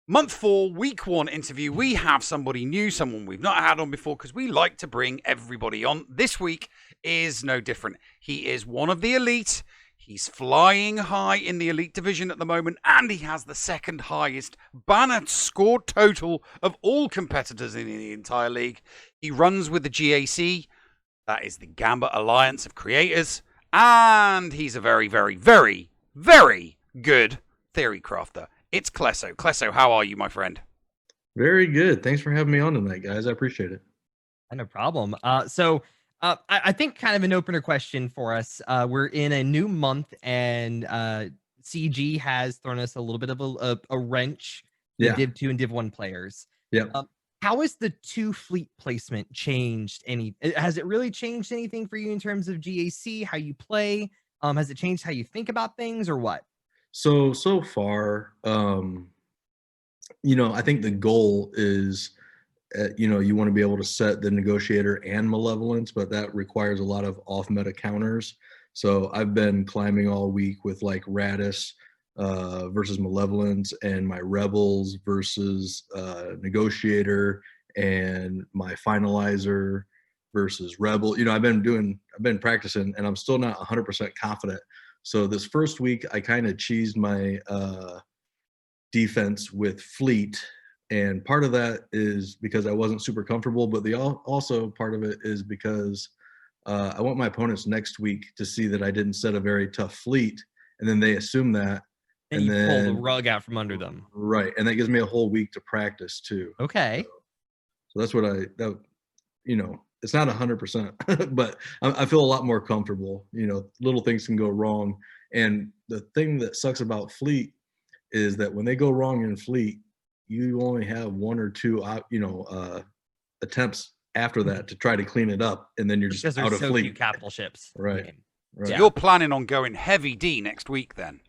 Month 4, Week 1 interview. We have somebody new, someone we've not had on before, because we like to bring everybody on. This week, is no different. He is one of the elite. He's flying high in the elite division at the moment, and he has the second highest banner score total of all competitors in the entire league. He runs with the GAC, that is the Gambit Alliance of Creators, and he's a very, very, very, very good theory crafter. It's Klesso. Klesso, how are you, my friend? Very good. Thanks for having me on tonight, guys. I appreciate it. No problem. I think kind of an opener question for us. We're in a new month, and CG has thrown us a little bit of a wrench in Yeah. Div 2 and Div 1 players. Yeah. How has the 2 fleet placement changed? Has it really changed anything for you in terms of GAC, how you play? Has it changed how you think about things, or what? So far, I think the goal is, you want to be able to set the negotiator and malevolence, but that requires a lot of off-meta counters. So I've been climbing all week with like Radis versus malevolence, and my rebels versus negotiator, and my finalizer versus rebel. I've been practicing, and I'm still not 100% confident. So this first week, I kind of cheesed my defense with fleet, and part of that is because I wasn't super comfortable, but also part of it is because I want my opponents next week to see that I didn't set a very tough fleet, and then they assume that, And you pull the rug out from under them. Right, and that gives me a whole week to practice too. Okay. So that's what it's not 100%, but I feel a lot more comfortable. Little things can go wrong. And the thing that sucks about fleet is that when they go wrong in fleet, you only have 1 or 2, attempts after that to try to clean it up. And then you're just Because out there's of so fleet. few capital ships. Right. Right. So you're planning on going heavy D next week then?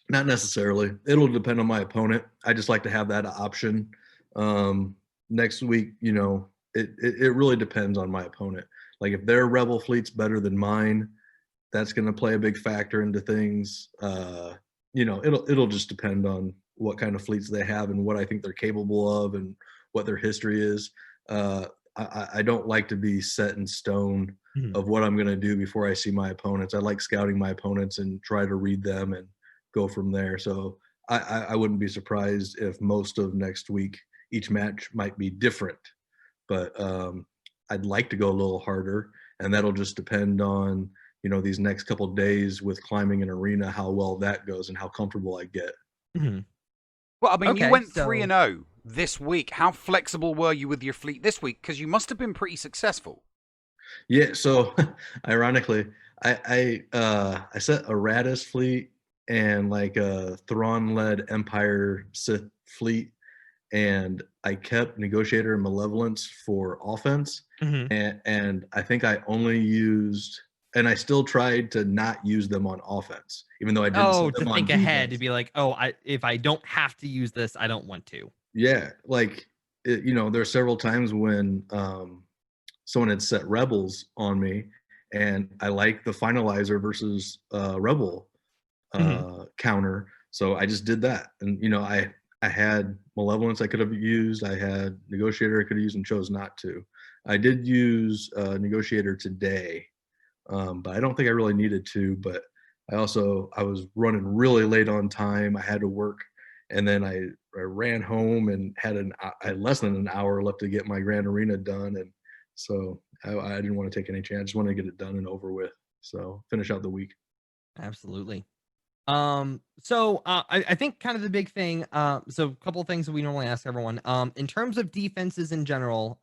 Not necessarily. It'll depend on my opponent. I just like to have that option. Next week, it really depends on my opponent. Like if their rebel fleet's better than mine, that's going to play a big factor into things. It'll just depend on what kind of fleets they have and what I think they're capable of and what their history is. I don't like to be set in stone of what I'm going to do before I see my opponents. I like scouting my opponents and try to read them and go from there. So I wouldn't be surprised if most of next week, each match might be different, but I'd like to go a little harder, and that'll just depend on, these next couple of days with climbing an arena, how well that goes and how comfortable I get. Mm-hmm. Well, I mean, Okay, you went so- 3-0 this week. How flexible were you with your fleet this week? Because you must have been pretty successful. Yeah. So ironically, I set a Radis fleet and like a Thrawn-led Empire Sith fleet, and I kept Negotiator and Malevolence for offense. And I think I only used, and I still tried to not use them on offense, even though I didn't set them to on think ahead, defense. to be like, if I don't have to use this, I don't want to. Yeah, like there are several times when someone had set rebels on me, and I like the finalizer versus rebel counter, so I just did that. And I had malevolence I could have used, I had negotiator I could have used, and chose not to. I did use negotiator today, but I don't think I really needed to. But I was running really late on time. I had to work, and then I ran home and had less than an hour left to get my Grand Arena done, and so I didn't want to take any chance. I just wanted to get it done and over with. So finish out the week. Absolutely. I think kind of the big thing, so a couple of things that we normally ask everyone, in terms of defenses in general,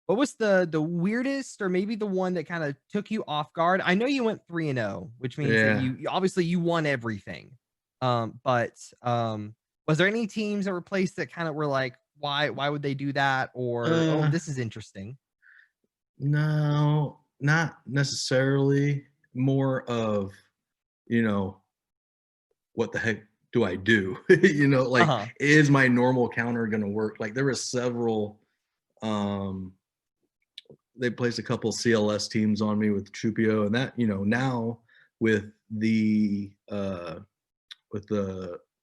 what was the weirdest, or maybe the one that kind of took you off guard? I know you went 3-0, which means that you obviously you won everything. But was there any teams that were placed that kind of were like, why would they do that? Or, oh, this is interesting. No, not necessarily. More of, what the heck do I do? Is my normal counter going to work? Like there were several, they placed a couple CLS teams on me with Chupio, and that, now with the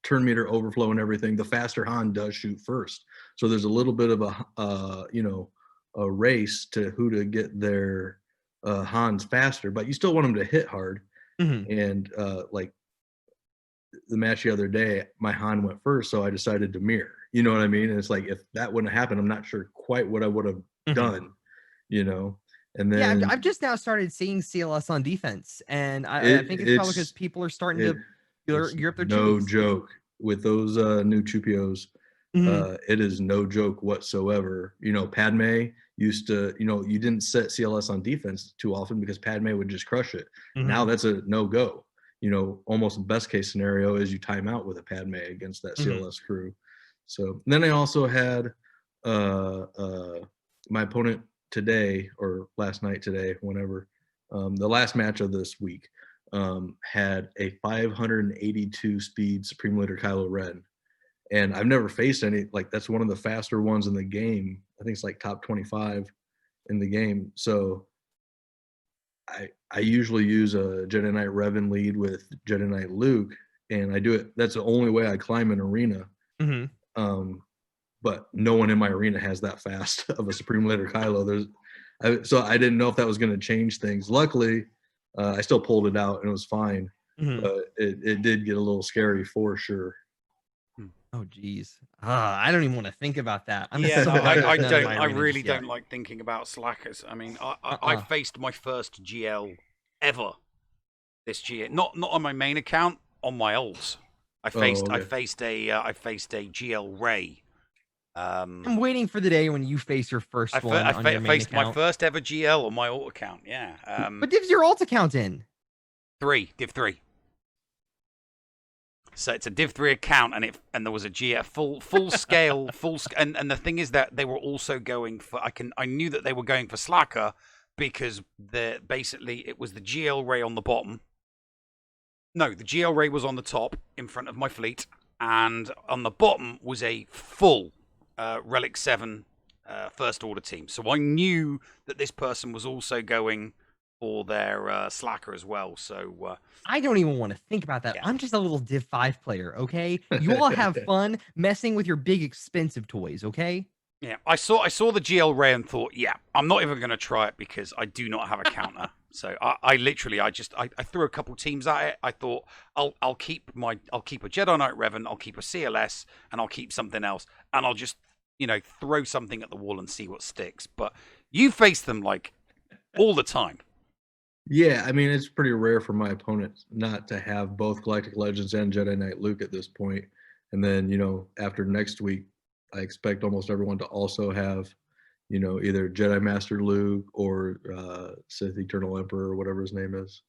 turn meter overflow and everything, the faster Han does shoot first. So there's a little bit of a race to who to get their Hans faster, but you still want him to hit hard. Mhm. And like the match the other day, my Han went first, so I decided to mirror. You know what I mean? And it's like if that wouldn't have happened, I'm not sure quite what I would have Mhm. done. You know, and Yeah, then I've just now started seeing CLS on defense, and I think it's probably because people are starting to it's gear up their no chippies. joke with those new Chupios. Mhm. It is no joke whatsoever. You know, Padme used to, you know, you didn't set CLS on defense too often because Padme would just crush it. Mhm. Now that's a no go. You know, almost best case scenario is you time out with a Padme against that Mhm. CLS crew. So then I also had my opponent today or last night today, whenever, the last match of this week, had a 582 speed Supreme Leader Kylo Ren. And I've never faced any, like, that's one of the faster ones in the game. I think it's like top 25 in the game. So I usually use a Jedi Knight Revan lead with Jedi Knight Luke, and I do it. That's the only way I climb an arena. Mhm. But no one in my arena has that fast of a Supreme Leader Kylo. So I didn't know if that was going to change things. Luckily, I still pulled it out and it was fine. Mhm. But it did get a little scary for sure. Oh geez. I don't even want to think about that. I'm Yeah, so no, glad I there's none in don't. my I arena really just yet. don't like thinking about slackers. I mean, I Uh-uh. faced my first GL ever this year. Not on my main account, on my ults. I faced okay. I faced a GL Ray. I'm waiting for the day when you face your first one on your main faced account. my first ever GL on my alt account. Yeah. What div's your alt account in? Div 3. So it's a Div 3 account, and there was a GF full scale, and the thing is that they were also going for. I knew that they were going for slacker because basically it was the GL Ray on the bottom. No, the GL Ray was on the top in front of my fleet, and on the bottom was a full Relic 7 First Order team. So I knew that this person was also going for their slacker as well. So I don't even want to think about that. Yeah. I'm just a little Div 5 player, okay? You all have fun messing with your big expensive toys, okay? yeah, I saw the GL Ray and thought, yeah, I'm not even going to try it because I do not have a counter. So I literally I threw a couple teams at it. I thought I'll keep a Jedi Knight Revan, I'll keep a CLS, and I'll keep something else, and I'll just throw something at the wall and see what sticks. But you face them like all the time. Yeah, I mean, it's pretty rare for my opponent not to have both Galactic Legends and Jedi Knight Luke at this point. And then, after next week, I expect almost everyone to also have, either Jedi Master Luke or Sith Eternal Emperor or whatever his name is.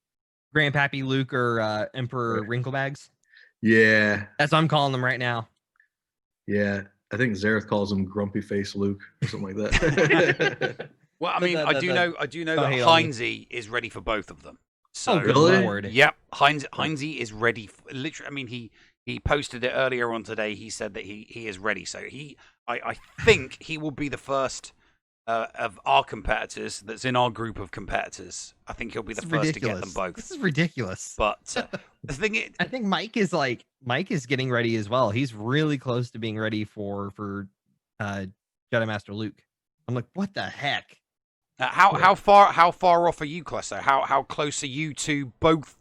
Grandpappy Luke or Emperor Right. Wrinklebags. Yeah. That's what I'm calling them right now. Yeah. I think Zareth calls him Grumpy Face Luke or something like that. Well, I mean, I do know that Heinze is ready for both of them. So, good really? lord. Yep, Heinze is ready. Literally, I mean, he posted it earlier on today. He said that he is ready. So I think he will be the first of our competitors that's in our group of competitors. I think he'll be the first to get them both. This is ridiculous. But the thing is, I think Mike is getting ready as well. He's really close to being ready for Jedi Master Luke. I'm like, what the heck? how far off are you, Clesso? How close are you to both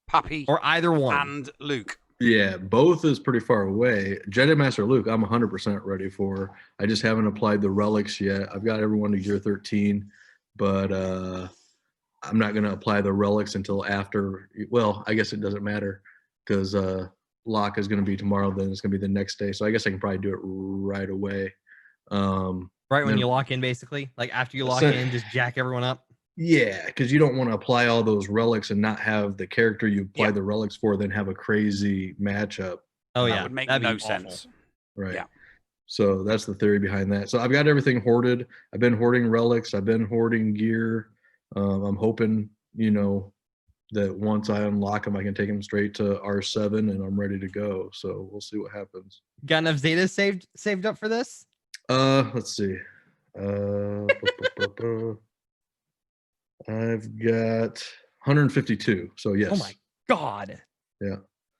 Pappy Or either one. and Luke? Yeah, both is pretty far away. Jedi Master Luke, I'm 100% ready for. I just haven't applied the relics yet. I've got everyone to gear 13, but I'm not going to apply the relics until after. Well, I guess it doesn't matter because lock is going to be tomorrow. Then it's going to be the next day. So I guess I can probably do it right away. Right when you lock in, basically? Like after you lock in, just jack everyone up? Yeah, because you don't want to apply all those relics and not have the character you apply the relics for, then have a crazy matchup. Oh, That yeah. would make That'd be no awful. sense. Right. Yeah. So that's the theory behind that. So I've got everything hoarded. I've been hoarding relics. I've been hoarding gear. I'm hoping, that once I unlock them, I can take them straight to R7 and I'm ready to go. So we'll see what happens. Got enough Zetas saved up for this? Let's see. I've got 152. So yes. Oh my god. Yeah.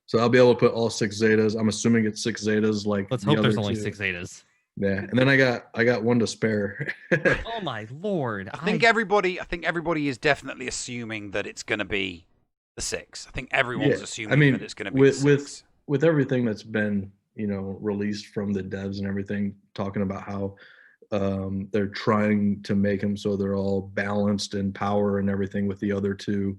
So I'll be able to put all 6 Zetas. I'm assuming it's 6 Zetas like Let's the hope other there's only two. 6 Zetas. Yeah, and then I got one to spare. Oh my lord! I think everybody is definitely assuming that it's going to be the 6. I think everyone's Yeah, assuming that it's going to be the 6. with everything that's been released from the devs and everything, talking about how they're trying to make them so they're all balanced in power and everything with the other two.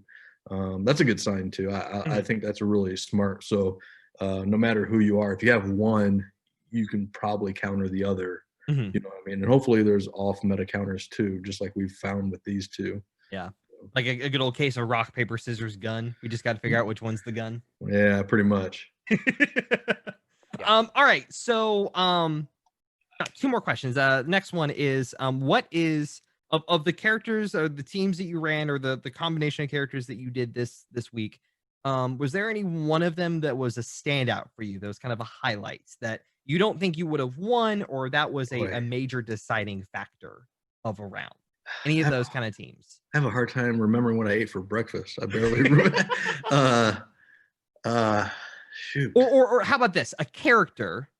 That's a good sign too. I think that's really smart. So no matter who you are, if you have one, you can probably counter the other. Mhm. You know what I mean? And hopefully there's off meta counters too, just like we've found with these two. Yeah, like a good old case of rock paper scissors gun. We just got to figure out which one's the gun. Yeah, pretty much. All right. So 2 more questions. Next one is what is of the characters or the teams that you ran or the combination of characters that you did this week, was there any one of them that was a standout for you? Those kind of a highlights that you don't think you would have won, or that was a major deciding factor of a round? Any of those kind of teams? I have a hard time remembering what I ate for breakfast. I barely remember. Shoot. Or how about this? A character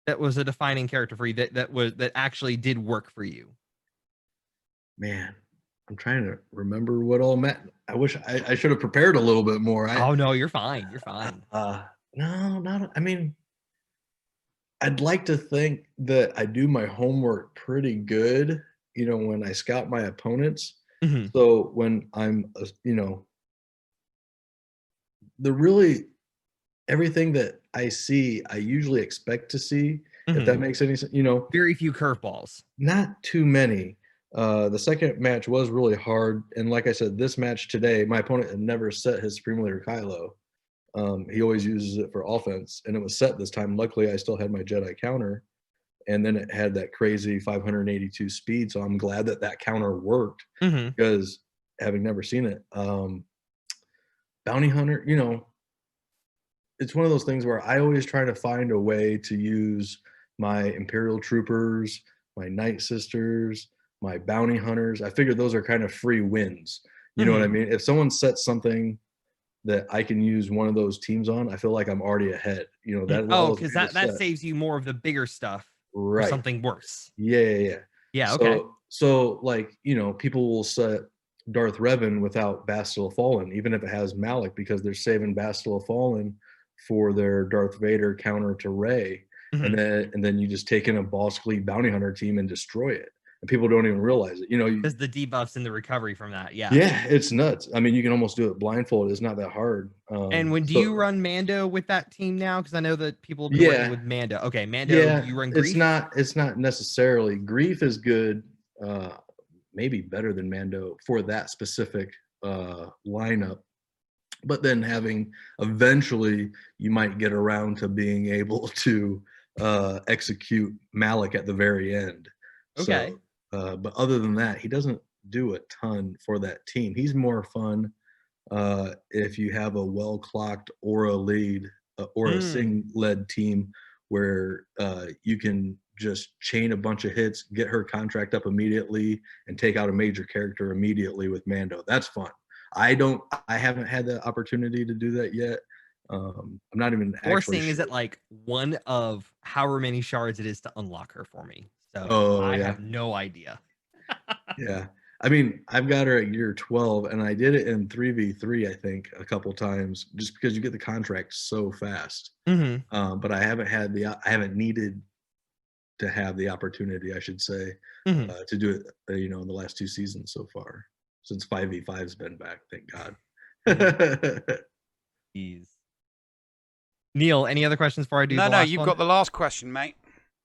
that was a defining character for you that actually did work for you. Man, I'm trying to remember what all meant. I wish I should have prepared a little bit more. Oh no, you're fine. You're fine. No, not. I mean, I'd like to think that I do my homework pretty good. When I scout my opponents. Mm-hmm. So when I'm, everything that I see, I usually expect to see. If that makes any sense, Very few curveballs. Not too many. The second match was really hard, and like I said, this match today, my opponent had never set his Supreme Leader Kylo. He always uses it for offense, and it was set this time. Luckily, I still had my Jedi counter, and then it had that crazy 582 speed. So I'm glad that counter worked because having never seen it, Bounty Hunter, it's one of those things where I always try to find a way to use my Imperial Troopers, my Night Sisters, my Bounty Hunters. I figure those are kind of free wins. You know what I mean? If someone sets something that I can use one of those teams on, I feel like I'm already ahead. Because that saves you more of the bigger stuff. Right. Or something worse. Yeah. Okay. So like, people will set Darth Revan without Bastila Fallen, even if it has Malik, because they're saving Bastila Fallen for their Darth Vader counter to Rey. And then you just take in a Boskly Bounty Hunter team and destroy it. And people don't even realize it. Because the debuffs and the recovery from that. Yeah. Yeah, it's nuts. I mean, you can almost do it blindfolded. It's not that hard. And do you run Mando with that team now? Because I know that people have been running with Mando. Okay, Mando, you run Grief? It's not necessarily. Grief is good, maybe better than Mando for that specific lineup. But then eventually you might get around to being able to execute Malik at the very end. Okay. So, but other than that, he doesn't do a ton for that team. He's more fun if you have a well-clocked aura lead or a Sing-led team where you can just chain a bunch of hits, get her contract up immediately, and take out a major character immediately with Mando. That's fun. I haven't had the opportunity to do that yet. I'm not even Forcing is it like one of however many shards it is to unlock her for me. So I have no idea. Yeah. I mean, I've got her at year 12, and I did it in 3v3, I think, a couple times, just because you get the contract so fast. But I haven't needed to have the opportunity, I should say, to do it, in the last 2 seasons so far, since 5v5's been back, thank God. Jeez. Neil, any other questions before I do? No, you've got the last question, mate.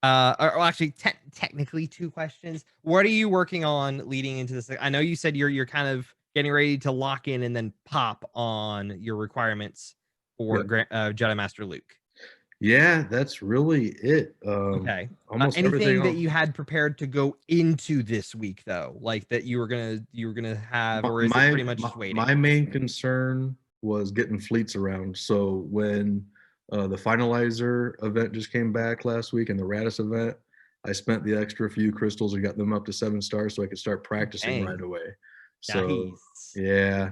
Or actually, technically 2 questions. What are you working on leading into this? I know you said you're kind of getting ready to lock in and then pop on your requirements for Jedi Master Luke. Yeah, that's really it. Okay. Almost anything that you had prepared to go into this week, though, like that you were gonna have, or is it pretty much just waiting? My main concern was getting fleets around. So when the finalizer event just came back last week and the Radis event, I spent the extra few crystals and got them up to 7 stars so I could start practicing right away. So nice. Yeah.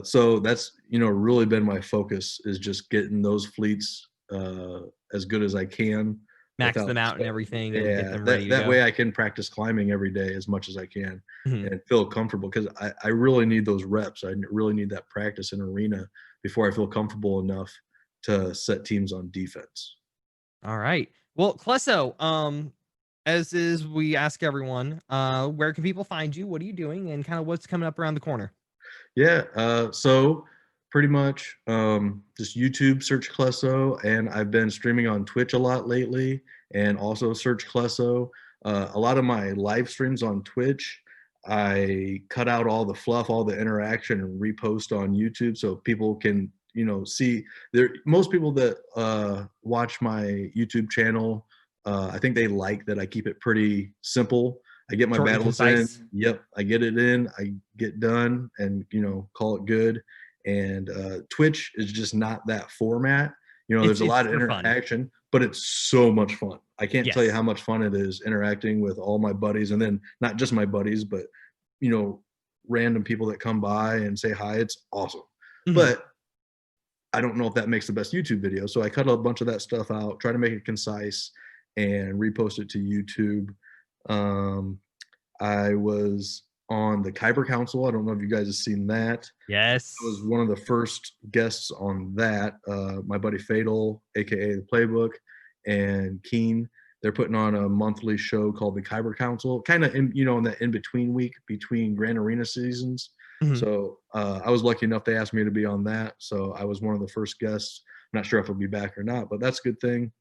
So that's, really been my focus, is just getting those fleets as good as I can max without them out and sweat. everything, Yeah, and get them ready to that go. way I can practice climbing every day as much as I can Mhm. and feel comfortable, because I really need those reps. I really need that practice in arena before I feel comfortable enough to set teams on defense. All right. Well, Klesso, as is we ask everyone, where can people find you? What are you doing, and kind of what's coming up around the corner? Yeah, so pretty much just YouTube, search Klesso, and I've been streaming on Twitch a lot lately, and also search Klesso. A lot of my live streams on Twitch, I cut out all the fluff, all the interaction, and repost on YouTube so people can, see. There, most people that watch my YouTube channel, I think they like that I keep it pretty simple. I get my Short and battles concise. in. Yep, I get it in. I get done, and call it good. And Twitch is just not that format. There's a lot of for fun. interaction, but it's so much fun. I can't tell you Yes. how much fun it is interacting with all my buddies, and then not just my buddies, but random people that come by and say hi. It's awesome. Mhm. But I don't know if that makes the best YouTube video, so I cut a bunch of that stuff out, try to make it concise, and repost it to YouTube. I was on the Kyber Council. I don't know if you guys have seen that. Yes. I was one of the first guests on that. My buddy Fatal, aka the Playbook, and Keen. They're putting on a monthly show called the Kyber Council, kind of in that in between week between Grand Arena seasons. Mhm. So I was lucky enough they asked me to be on that. So I was one of the first guests. I'm not sure if I'll be back or not, but that's a good thing.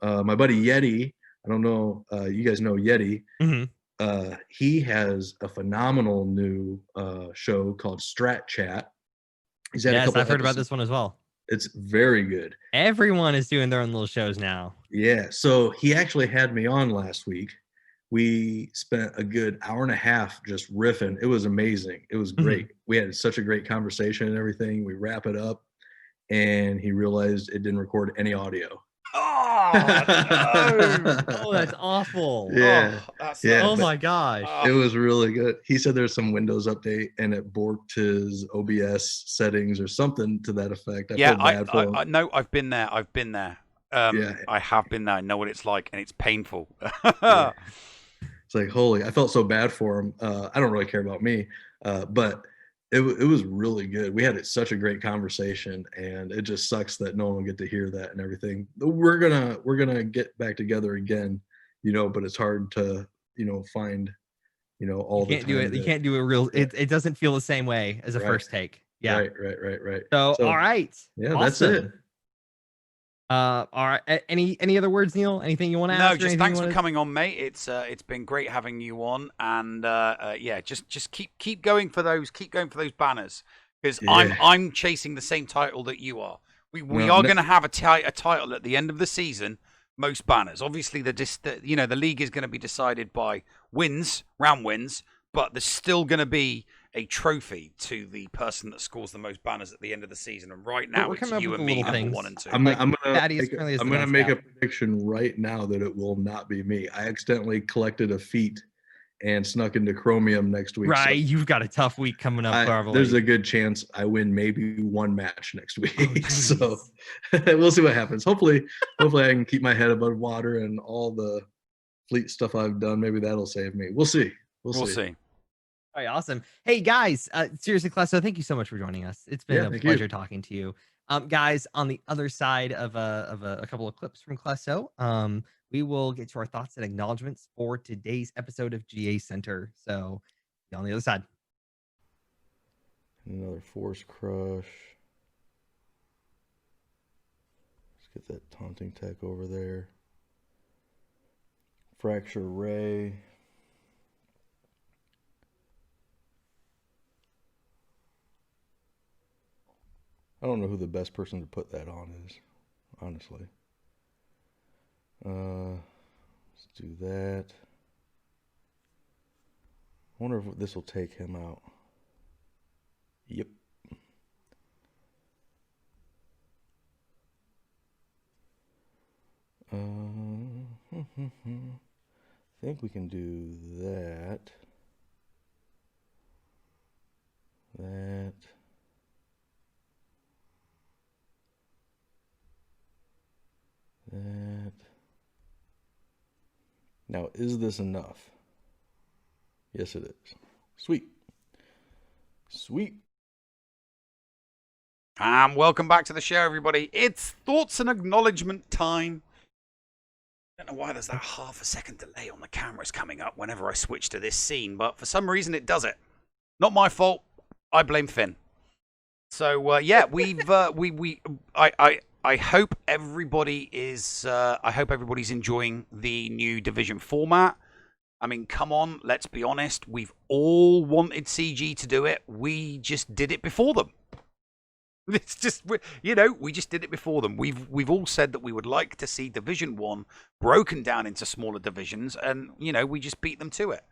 My buddy Yeti, I don't know, you guys know Yeti. Mhm. He has a phenomenal new show called Strat Chat. He's had a Yes, couple I've heard about episodes. this one as well. It's very good. Everyone is doing their own little shows now. Yeah. So he actually had me on last week. We spent a good hour and a half just riffing. It was amazing. It was great. We had such a great conversation and everything. We wrap it up, and he realized it didn't record any audio. Oh, no. Oh, that's awful. Yeah. Oh, that's Yeah, Oh but- my gosh. It was really good. He said there's some Windows update and it borked his OBS settings or something to that effect. I yeah, feel bad for him. I know. I've been there. Yeah. I have been there. I know what it's like, and it's painful. Yeah. It's like, holy, I felt so bad for him. I don't really care about me, but it was really good. We had such a great conversation, and it just sucks that no one will get to hear that and everything. We're gonna get back together again, but it's hard to find all You can't the do time. it. You can't do it real. Yeah. It doesn't feel the same way as a Right. first take. Yeah. Right. So, all right. Yeah, Awesome. that's it. All right. Any other words, Neil? Anything you want to ask? No, or just anything thanks you for wanna- coming on, mate. It's been great having you on, and yeah, just keep going for those banners, because Yeah. I'm chasing the same title that you are. We Well, are no- going to have a title at the end of the season. Most banners, obviously, the league is going to be decided by round wins, but there's still going to be a trophy to the person that scores the most banners at the end of the season. And right now, we're it's coming up you with and the me, little number things. 1 and 2. I'm Like, gonna Thaddeus make, Friendly is I'm the gonna best make a guy. prediction right now that it will not be me. I accidentally collected a feat and snuck into Chromium next week. Right. You've got a tough week coming up, So Carvel. there's a good chance I win maybe one match next week. jeez. So we'll see what happens. Hopefully I can keep my head above water, and all the fleet stuff I've done, maybe that'll save me. We'll see. We'll see. All right, awesome. Hey guys, seriously, Klesso, thank you so much for joining us. It's been Yeah, a thank pleasure you. talking to you. Guys, on the other side of a couple of clips from Klesso, we will get to our thoughts and acknowledgments for today's episode of GACenter. So, see you on the other side. Another Force Crush. Let's get that taunting tech over there. Fracture Ray. I don't know who the best person to put that on is, honestly. Let's do that. I wonder if this will take him out. Yep. I think we can do that. That. That. Now, is this enough? Yes, it is. Sweet. Sweet. Welcome back to the show, everybody. It's thoughts and acknowledgement time. I don't know why there's that half a second delay on the cameras coming up whenever I switch to this scene, but for some reason it does it. Not my fault. I blame Finn. So yeah, I hope everybody is. I hope everybody's enjoying the new division format. I mean, come on, let's be honest. We've all wanted CG to do it. We just did it before them. It's just, we just did it before them. We've all said that we would like to see Division 1 broken down into smaller divisions, and, we just beat them to it.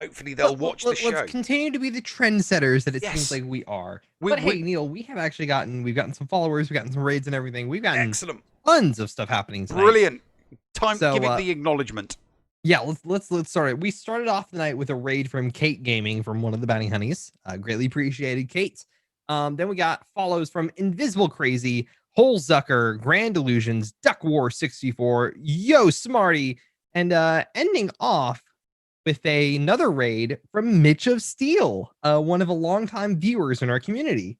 Hopefully they'll watch the show. Let's continue to be the trendsetters that it seems like we are. Hey, Neil, we've gotten some followers, we've gotten some raids and everything. We've gotten excellent tons of stuff happening tonight. Brilliant. Time to give it the acknowledgement. Yeah, let's start it. We started off the night with a raid from Kate Gaming from one of the Bounty Honeys. Greatly appreciated, Kate. Then we got follows from Invisible Crazy, Hole Zucker, Grand Illusions, Duck War 64, Yo Smarty, and ending off with another raid from Mitch of Steel, one of the longtime viewers in our community.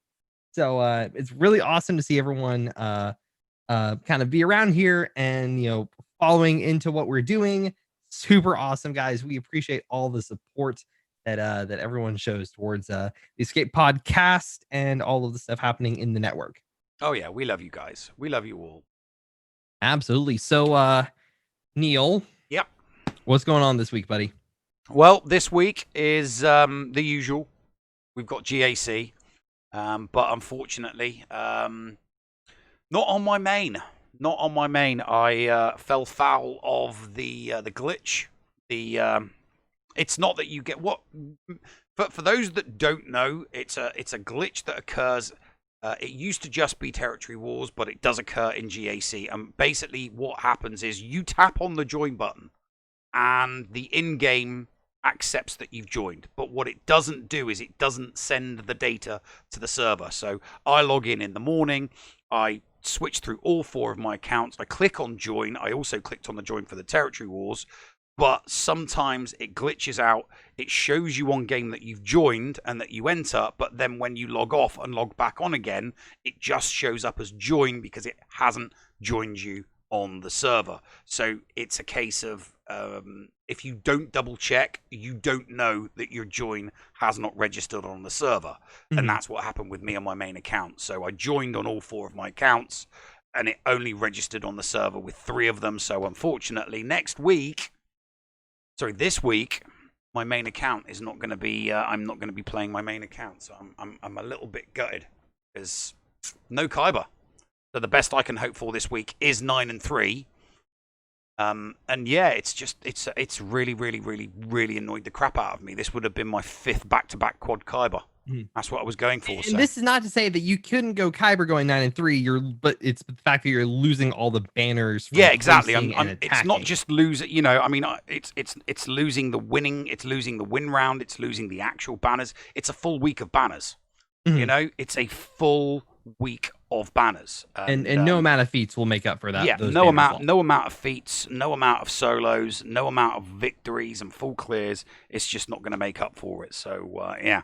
So it's really awesome to see everyone kind of be around here and following into what we're doing. Super awesome, guys. We appreciate all the support that everyone shows towards the Escape Podcast and all of the stuff happening in the network. Oh yeah, we love you guys. We love you all. Absolutely. So Neil. Yep. What's going on this week, buddy? Well, this week is the usual. We've got GAC, but unfortunately, not on my main. Not on my main. I fell foul of the glitch. It's not that you get what. For those that don't know, it's a glitch that occurs. It used to just be Territory Wars, but it does occur in GAC. And basically, what happens is you tap on the join button, and the in-game accepts that you've joined. But what it doesn't do is it doesn't send the data to the server. So I log in the morning. I switch through all 4 of my accounts. I click on join. I also clicked on the join for the Territory Wars. But sometimes it glitches out. It shows you on game that you've joined and that you enter, but then when you log off and log back on again, it just shows up as join because it hasn't joined you on the server. So it's a case of if you don't double check, you don't know that your join has not registered on the server. Mm-hmm. And that's what happened with me on my main account. So I joined on all 4 of my accounts and it only registered on the server with 3 of them. So unfortunately, this week, my main account is not going to be. I'm not going to be playing my main account, so I'm a little bit gutted. There's no Kyber, so the best I can hope for this week is 9-3. And yeah, it's really annoyed the crap out of me. This would have been my 5th back-to-back quad Kyber. That's what I was going for. And this is not to say that you couldn't go Kyber going 9-3. But it's the fact that you're losing all the banners. Yeah, exactly. It's not just losing. It's losing the winning. It's losing the win round. It's losing the actual banners. It's a full week of banners. Mm-hmm. It's a full week of banners. And no amount of feats will make up for that. Yeah, no amount of feats, no amount of solos, no amount of victories and full clears. It's just not going to make up for it. So yeah.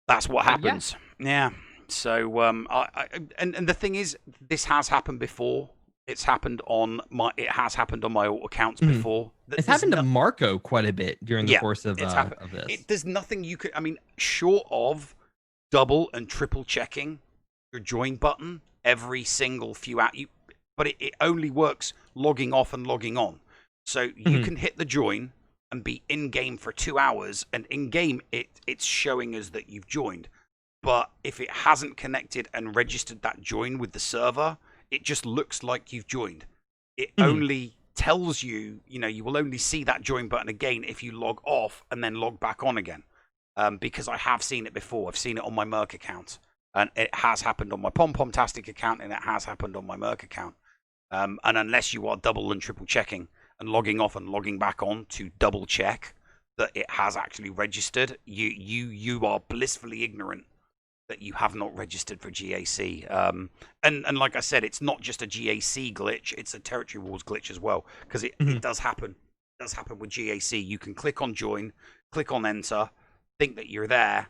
That's what happens. Yeah. So, and the thing is, this has happened before. It has happened on my alt accounts before. It's happened to Marco quite a bit during the course of this. There's nothing you could. I mean, short of double and triple checking your join button every single few out. But it only works logging off and logging on. So you can hit the join and be in game for 2 hours, and in game it's showing us that you've joined. But if it hasn't connected and registered that join with the server, it just looks like you've joined. It only tells you, you will only see that join button again if you log off and then log back on again. Because I have seen it before. I've seen it on my Merc account, and it has happened on my Pom-Pom-tastic account, and it has happened on my Merc account. And unless you are double and triple checking and logging off and logging back on to double check that it has actually registered, you are blissfully ignorant that you have not registered for GAC. And like I said, it's not just a GAC glitch, it's a Territory Wars glitch as well, because it does happen does happen with GAC. You can click on join, click on enter, think that you're there,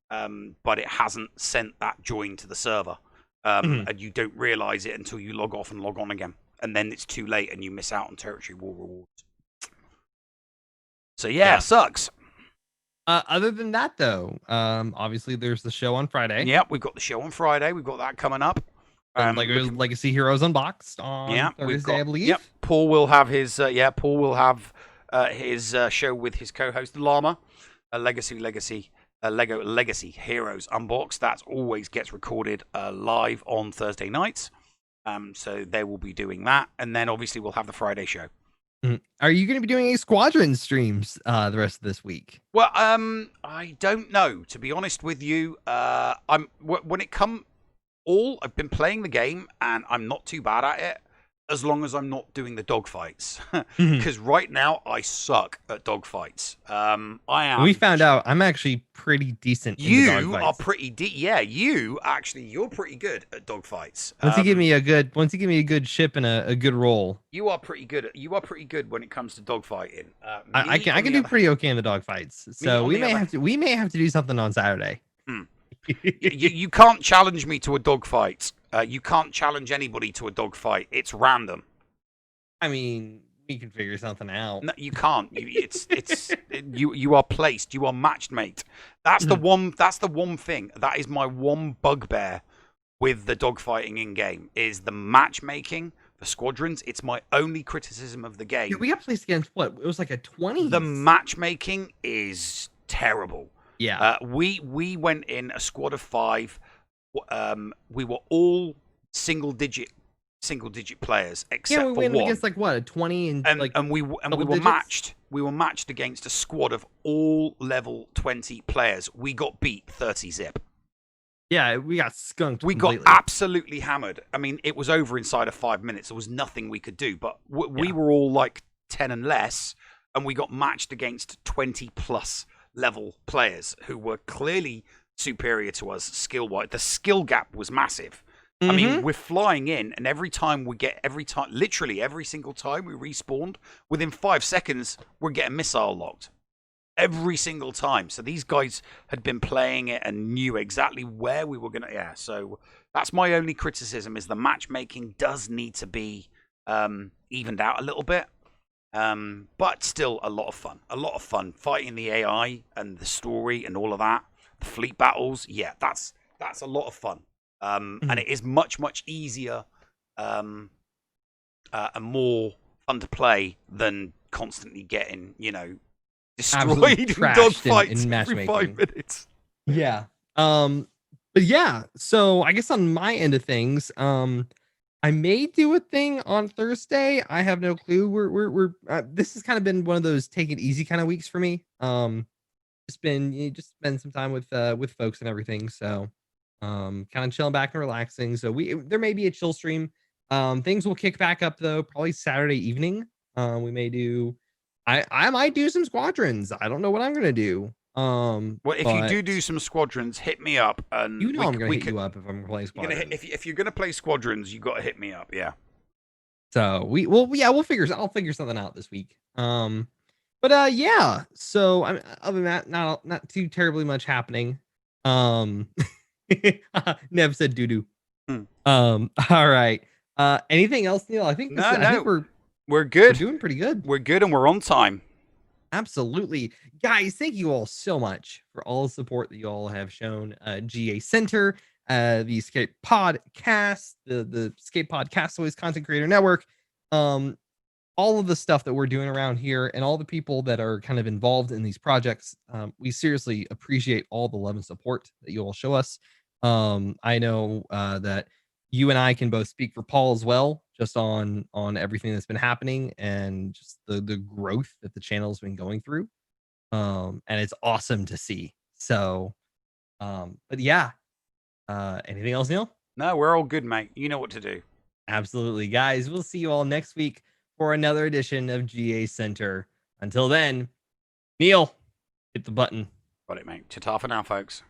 but it hasn't sent that join to the server. And you don't realize it until you log off and log on again. And then it's too late and you miss out on territory war rewards. So yeah. Sucks. Other than that, though, obviously there's the show on Friday. Yep, we've got the show on Friday. We've got that coming up. Legacy Heroes Unboxed on Thursday, I believe. Yep, Paul will have his show with his co-host Llama, Lego Legacy Heroes Unboxed. That always gets recorded live on Thursday nights. So they will be doing that, and then obviously we'll have the Friday show. Are you going to be doing any Squadron streams the rest of this week? Well, I don't know, to be honest with you. I've been playing the game and I'm not too bad at it, as long as I'm not doing the dogfights. Because right now I suck at dogfights. I am. We found out I'm actually pretty decent. You are pretty you're pretty good at dogfights. Once you give me a good ship and a good roll, you are pretty good when it comes to dogfighting. I can do pretty okay in the dogfights. So we may have to do something on Saturday. You can't challenge me to a dogfight. You can't challenge anybody to a dogfight. It's random. I mean, we can figure something out. No, you can't. You are placed. You are matched, mate. That's the one. That's the one thing. That is my one bugbear with the dogfighting in game is the matchmaking for squadrons. It's my only criticism of the game. Yeah, we got placed against what? It was like a 20. The matchmaking is terrible. Yeah. We went in a squad of 5. We were all single digit players except we for went one. Against like what, a 20 and we were matched. We were matched against a squad of all level 20 players. We got beat 30 zip. Yeah, we got skunked. We got absolutely hammered. I mean, it was over inside of 5 minutes. There was nothing we could do. But we were all like 10 and less, and we got matched against 20 plus level players who were clearly superior to us skill-wise. The skill gap was massive. I mean, we're flying in, and literally every single time we respawned, within 5 seconds, we're getting missile locked. Every single time. So these guys had been playing it and knew exactly where we were going to... Yeah, so that's my only criticism, is the matchmaking does need to be evened out a little bit. But still a lot of fun. A lot of fun fighting the AI and the story and all of that. The fleet battles, yeah, that's a lot of fun. And it is much easier and more fun to play than constantly getting, destroyed in dogfights every 5 minutes. Yeah. But yeah, so I guess on my end of things, I may do a thing on Thursday. I have no clue. We're this has kind of been one of those take it easy kind of weeks for me. Just spend some time with folks and everything. So kind of chilling back and relaxing. So there may be a chill stream. Things will kick back up though, probably Saturday evening. We may do I might do some squadrons. I don't know what I'm gonna do. Well, if you do some squadrons, hit me up, and I'm gonna hit you up if I'm playing squadrons. If you're gonna play squadrons, you got to hit me up. Yeah. So I'll figure something out this week. But yeah. So other than that, not too terribly much happening. Nev said doo doo. All right. Anything else, Neil? I think we're good. We're doing pretty good. We're good, and we're on time. Absolutely. Guys, thank you all so much for all the support that you all have shown GACenter, the Escape Podcast, the Escape Podcast Content Creator Network, all of the stuff that we're doing around here, and all the people that are kind of involved in these projects. We seriously appreciate all the love and support that you all show us. I know that you and I can both speak for Paul as well, just on everything that's been happening and just the growth that the channel has been going through. And it's awesome to see. So, but yeah, anything else, Neil? No, we're all good, mate. You know what to do. Absolutely, guys. We'll see you all next week for another edition of GACenter. Until then, Neil, hit the button. Got it, mate. Ta-ta for now, folks.